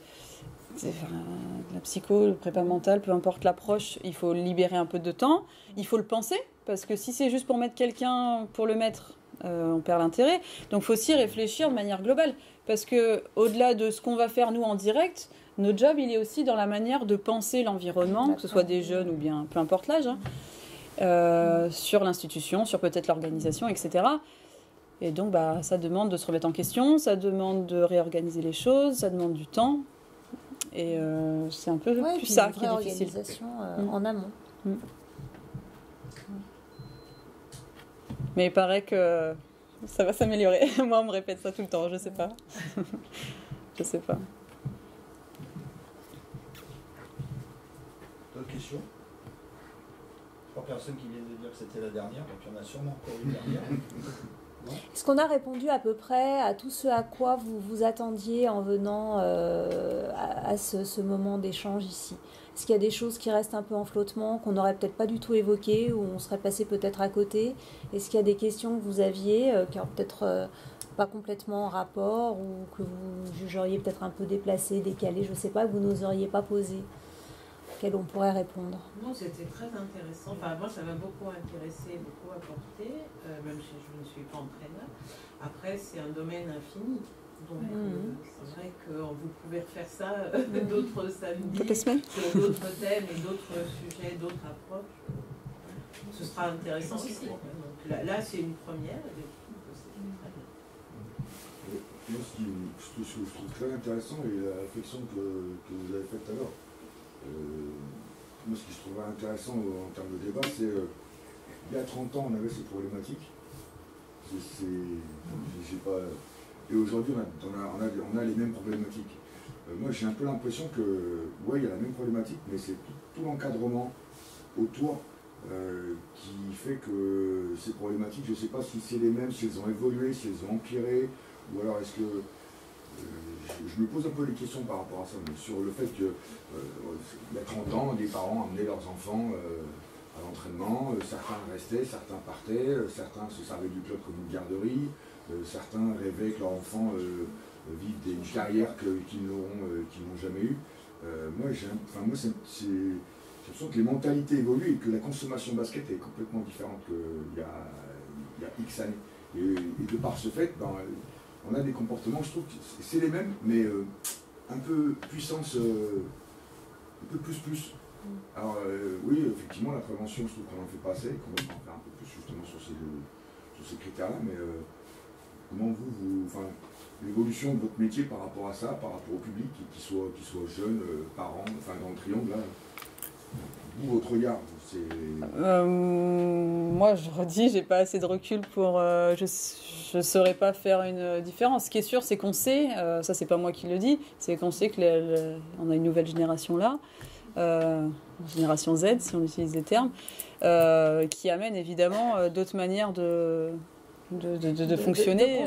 psycho, le prépa mental, peu importe l'approche, il faut libérer un peu de temps, il faut le penser, parce que si c'est juste pour mettre quelqu'un, pour le mettre, on perd l'intérêt. Donc il faut aussi réfléchir de manière globale, parce que au-delà de ce qu'on va faire nous en direct, notre job il est aussi dans la manière de penser l'environnement, que ce soit des jeunes ou bien peu importe l'âge, sur l'institution, sur peut-être l'organisation, etc. Et donc, ça demande de se remettre en question, ça demande de réorganiser les choses, ça demande du temps. Et c'est un peu plus ça qui est difficile.
Organisation en amont.
Mais il paraît que ça va s'améliorer. Moi, on me répète ça tout le temps, je sais pas. Je sais pas.
D'autres questions? Trois personnes qui viennent de dire que c'était la dernière, donc il y en a sûrement encore une dernière.
Est-ce qu'on a répondu à peu près à tout ce à quoi vous vous attendiez en venant à ce moment d'échange ici? Est-ce qu'il y a des choses qui restent un peu en flottement, qu'on n'aurait peut-être pas du tout évoquées, ou on serait passé peut-être à côté? Est-ce qu'il y a des questions que vous aviez qui n'ont peut-être pas complètement en rapport, ou que vous jugeriez peut-être un peu déplacées, décalées, je ne sais pas, que vous n'oseriez pas poser, auxquelles on pourrait répondre?
Non, c'était très intéressant. Enfin, moi, ça m'a beaucoup intéressé, beaucoup apporté, même si je ne suis pas entraîneur. Après, c'est un domaine infini. Donc, c'est vrai que vous pouvez refaire ça d'autres samedis, sur d'autres thèmes et d'autres sujets, d'autres approches. Ce sera intéressant aussi. Donc, là c'est une première.
Moi, ce que je trouve très intéressant et la réflexion que vous avez faite tout à l'heure. Moi, ce que je trouve intéressant en termes de débat, c'est il y a 30 ans, on avait ces problématiques. Et aujourd'hui, on a les mêmes problématiques. Moi, j'ai un peu l'impression que, il y a la même problématique, mais c'est tout l'encadrement autour qui fait que ces problématiques, je ne sais pas si c'est les mêmes, si elles ont évolué, si elles ont empiré, ou alors est-ce que... je me pose un peu les questions par rapport à ça, mais sur le fait que il y a 30 ans, des parents amenaient leurs enfants à l'entraînement, certains restaient, certains partaient, certains se servaient du club comme une garderie, certains rêvaient que leurs enfants vivent une carrière qu'ils n'ont jamais eue. Moi, j'ai l'impression que les mentalités évoluent et que la consommation basket est complètement différente qu'il y a X années. Et de par ce fait, on a des comportements, je trouve que c'est les mêmes, mais un peu puissance, un peu plus. Alors oui, effectivement, la prévention, je trouve qu'on n'en fait pas assez, qu'on devrait en faire un peu plus justement sur ces critères-là, mais comment l'évolution de votre métier par rapport à ça, par rapport au public, qui soit jeune, parents, dans le triangle, là, vous, votre regard,
moi, je redis, j'ai pas assez de recul pour... je saurais pas faire une différence. Ce qui est sûr, c'est qu'on sait, ça c'est pas moi qui le dis, c'est qu'on sait qu'on a une nouvelle génération là, génération Z, si on utilise les termes, qui amène évidemment d'autres manières de fonctionner.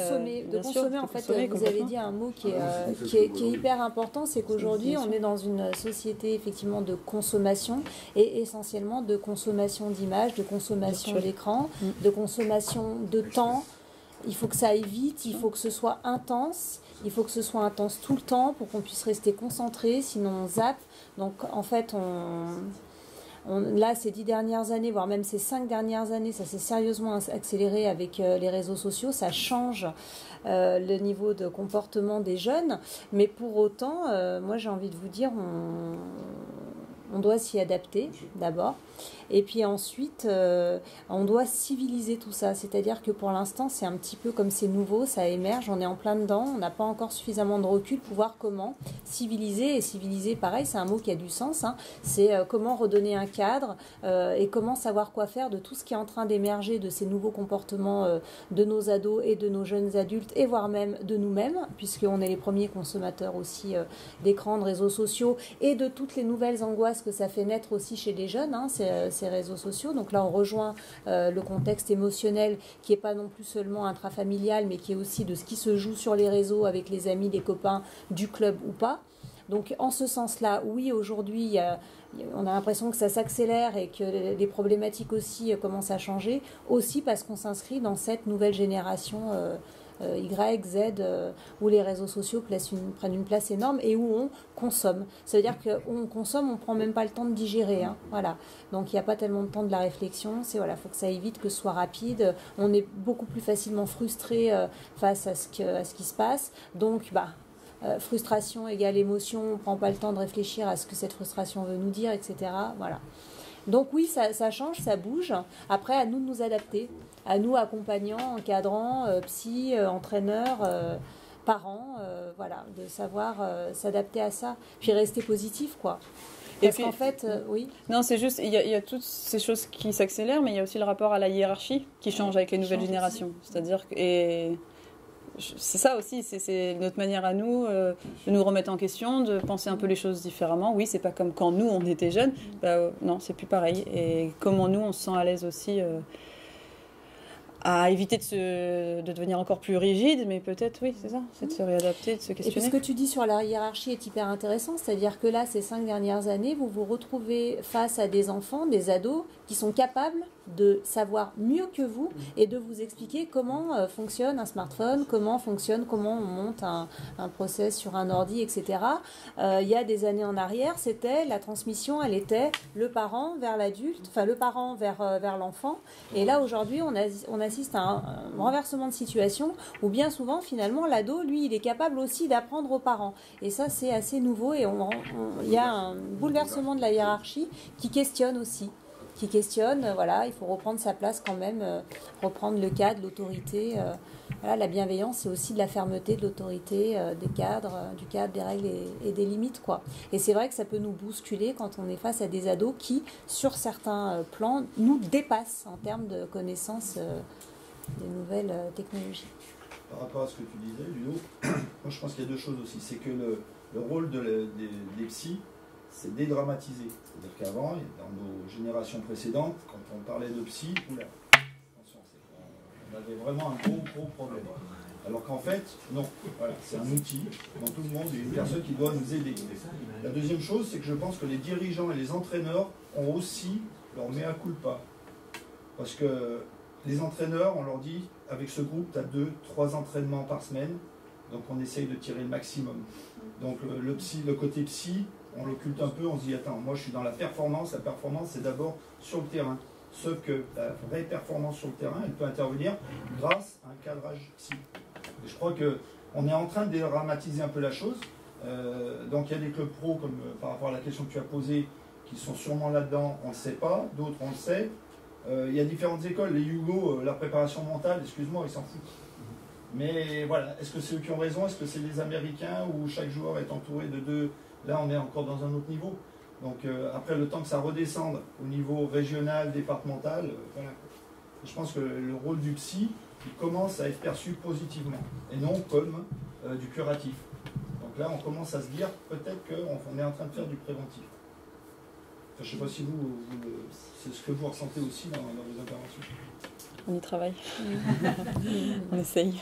De consommer, en fait, vous avez dit un mot qui est hyper important, c'est qu'aujourd'hui, on est dans une société effectivement de consommation, et essentiellement de consommation d'images, de consommation d'écran, de consommation de temps. Il faut que ça aille vite, il faut que ce soit intense, il faut que ce soit intense tout le temps pour qu'on puisse rester concentré, sinon on zappe. Donc en fait, Là, ces 10 dernières années, voire même ces 5 dernières années, ça s'est sérieusement accéléré avec les réseaux sociaux. Ça change le niveau de comportement des jeunes. Mais pour autant, moi, j'ai envie de vous dire, on doit s'y adapter d'abord. Et puis ensuite, on doit civiliser tout ça. C'est-à-dire que pour l'instant, c'est un petit peu comme c'est nouveau, ça émerge, on est en plein dedans, on n'a pas encore suffisamment de recul pour voir comment civiliser. Et civiliser, pareil, c'est un mot qui a du sens. Hein. C'est comment redonner un cadre et comment savoir quoi faire de tout ce qui est en train d'émerger, de ces nouveaux comportements de nos ados et de nos jeunes adultes, et voire même de nous-mêmes, puisqu'on est les premiers consommateurs aussi d'écrans, de réseaux sociaux, et de toutes les nouvelles angoisses que ça fait naître aussi chez les jeunes, hein, ces réseaux sociaux. Donc là, on rejoint le contexte émotionnel qui n'est pas non plus seulement intrafamilial, mais qui est aussi de ce qui se joue sur les réseaux avec les amis, les copains, du club ou pas. Donc en ce sens-là, oui, aujourd'hui, on a l'impression que ça s'accélère et que les problématiques aussi commencent à changer, aussi parce qu'on s'inscrit dans cette nouvelle génération Y, Z, où les réseaux sociaux prennent une place énorme et où on consomme. Ça veut dire qu'on consomme, on ne prend même pas le temps de digérer. Hein, voilà. Donc il n'y a pas tellement de temps de la réflexion. Faut que ça aille vite, que ce soit rapide. On est beaucoup plus facilement frustré face à ce qui se passe. Donc, frustration égale émotion, on ne prend pas le temps de réfléchir à ce que cette frustration veut nous dire, etc. Voilà. Donc oui, ça change, ça bouge. Après, à nous de nous adapter. À nous, accompagnants, encadrants, psy, entraîneurs, parents, voilà, de savoir s'adapter à ça. Puis rester positif, quoi. Parce qu'en fait, oui.
Non, c'est juste, il y a toutes ces choses qui s'accélèrent, mais il y a aussi le rapport à la hiérarchie qui change avec les nouvelles générations. C'est-à-dire que... c'est ça aussi, c'est notre manière à nous de nous remettre en question, de penser un peu les choses différemment. Oui, c'est pas comme quand nous, on était jeunes. Non, c'est plus pareil. Et comment nous, on se sent à l'aise aussi à éviter de devenir encore plus rigide, mais peut-être, oui, c'est ça, c'est de se réadapter, de se questionner.
Et puis ce que tu dis sur la hiérarchie est hyper intéressant, c'est-à-dire que là, ces 5 dernières années, vous vous retrouvez face à des enfants, des ados, qui sont capables de savoir mieux que vous et de vous expliquer comment fonctionne un smartphone, comment on monte un process sur un ordi, etc. Il y a des années en arrière, la transmission, elle était le parent vers l'adulte, enfin le parent vers l'enfant. Et là, aujourd'hui, on assiste à un renversement de situation où bien souvent, finalement, l'ado, lui, il est capable aussi d'apprendre aux parents. Et ça, c'est assez nouveau et il y a un bouleversement de la hiérarchie qui questionne aussi. Voilà, il faut reprendre sa place quand même, reprendre le cadre, l'autorité. Voilà, la bienveillance, c'est aussi de la fermeté, de l'autorité, du cadre, des règles et des limites, quoi. Et c'est vrai que ça peut nous bousculer quand on est face à des ados qui, sur certains plans, nous dépassent en termes de connaissances des nouvelles technologies.
Par rapport à ce que tu disais, Ludo, moi je pense qu'il y a 2 choses aussi. C'est que le rôle des psys, c'est dédramatiser. C'est-à-dire qu'avant, dans nos générations précédentes, quand on parlait de psy, attention, on avait vraiment un gros problème. Alors qu'en fait, non. Voilà, c'est un outil dans tout le monde, une personne qui doit nous aider. La deuxième chose, c'est que je pense que les dirigeants et les entraîneurs ont aussi leur mea culpa. Parce que les entraîneurs, on leur dit, avec ce groupe, tu as 2-3 entraînements par semaine, donc on essaye de tirer le maximum. Donc le côté psy, on l'occulte un peu, on se dit, attends, moi je suis dans la performance c'est d'abord sur le terrain. Sauf que la vraie performance sur le terrain, elle peut intervenir grâce à un cadrage psy. Et je crois qu'on est en train de dédramatiser un peu la chose. Donc il y a des clubs pro, comme par rapport à la question que tu as posée, qui sont sûrement là-dedans, on ne le sait pas, d'autres on le sait. Il y a différentes écoles, les Hugo, la préparation mentale, excuse-moi, ils s'en foutent. Mais voilà, est-ce que c'est eux qui ont raison? Est-ce que c'est les Américains où chaque joueur est entouré de 2? Là, on est encore dans un autre niveau. Donc après, le temps que ça redescende au niveau régional, départemental, voilà. Je pense que le rôle du psy, il commence à être perçu positivement, et non comme du curatif. Donc là, on commence à se dire, peut-être qu'on est en train de faire du préventif. Enfin, je ne sais pas si c'est ce que vous ressentez aussi dans vos interventions.
On y travaille. On essaye.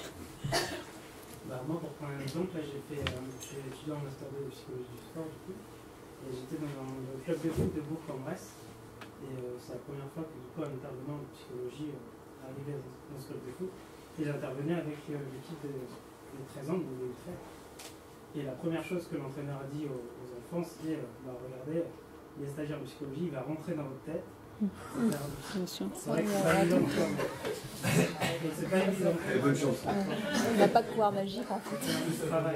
Moi, pour prendre un exemple, là, je suis étudiant en master 2 de psychologie du sport, du coup, et j'étais dans le club de foot de Bourg-en-Bresse, et c'est la première fois que, du coup, un intervenant de psychologie arrivait dans ce club de foot, et j'intervenais avec l'équipe des 13 ans, donc des 13. Et la première chose que l'entraîneur a dit aux enfants, c'est regardez, il est stagiaire de psychologie, il va rentrer dans votre tête.
Bien sûr.
C'est vrai que c'est pas évident. C'est pas évident.
Et bonne chance.
On n'a pas de pouvoir magique en fait.
C'est un travail.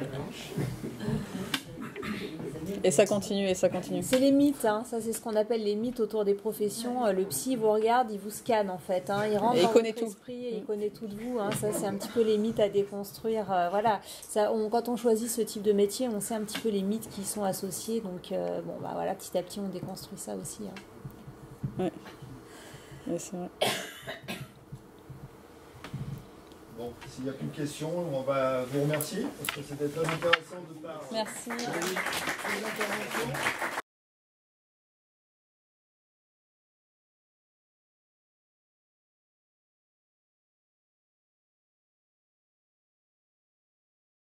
Et ça continue, et ça continue.
C'est les mythes, hein. Ça c'est ce qu'on appelle les mythes autour des professions. Le psy il vous regarde, il vous scanne en fait, hein. Il rentre
Et il
dans
connaît
votre
tout.
esprit et il connaît tout de vous, hein. Ça c'est un petit peu les mythes à déconstruire. Voilà. Ça, quand on choisit ce type de métier, on sait un petit peu les mythes qui y sont associés. Donc bon bah voilà, petit à petit on déconstruit ça aussi, hein.
Ouais. Ouais, c'est vrai.
Bon, s'il n'y a plus de questions, on va vous remercier parce que c'était très intéressant de parler.
Merci.
des interventions.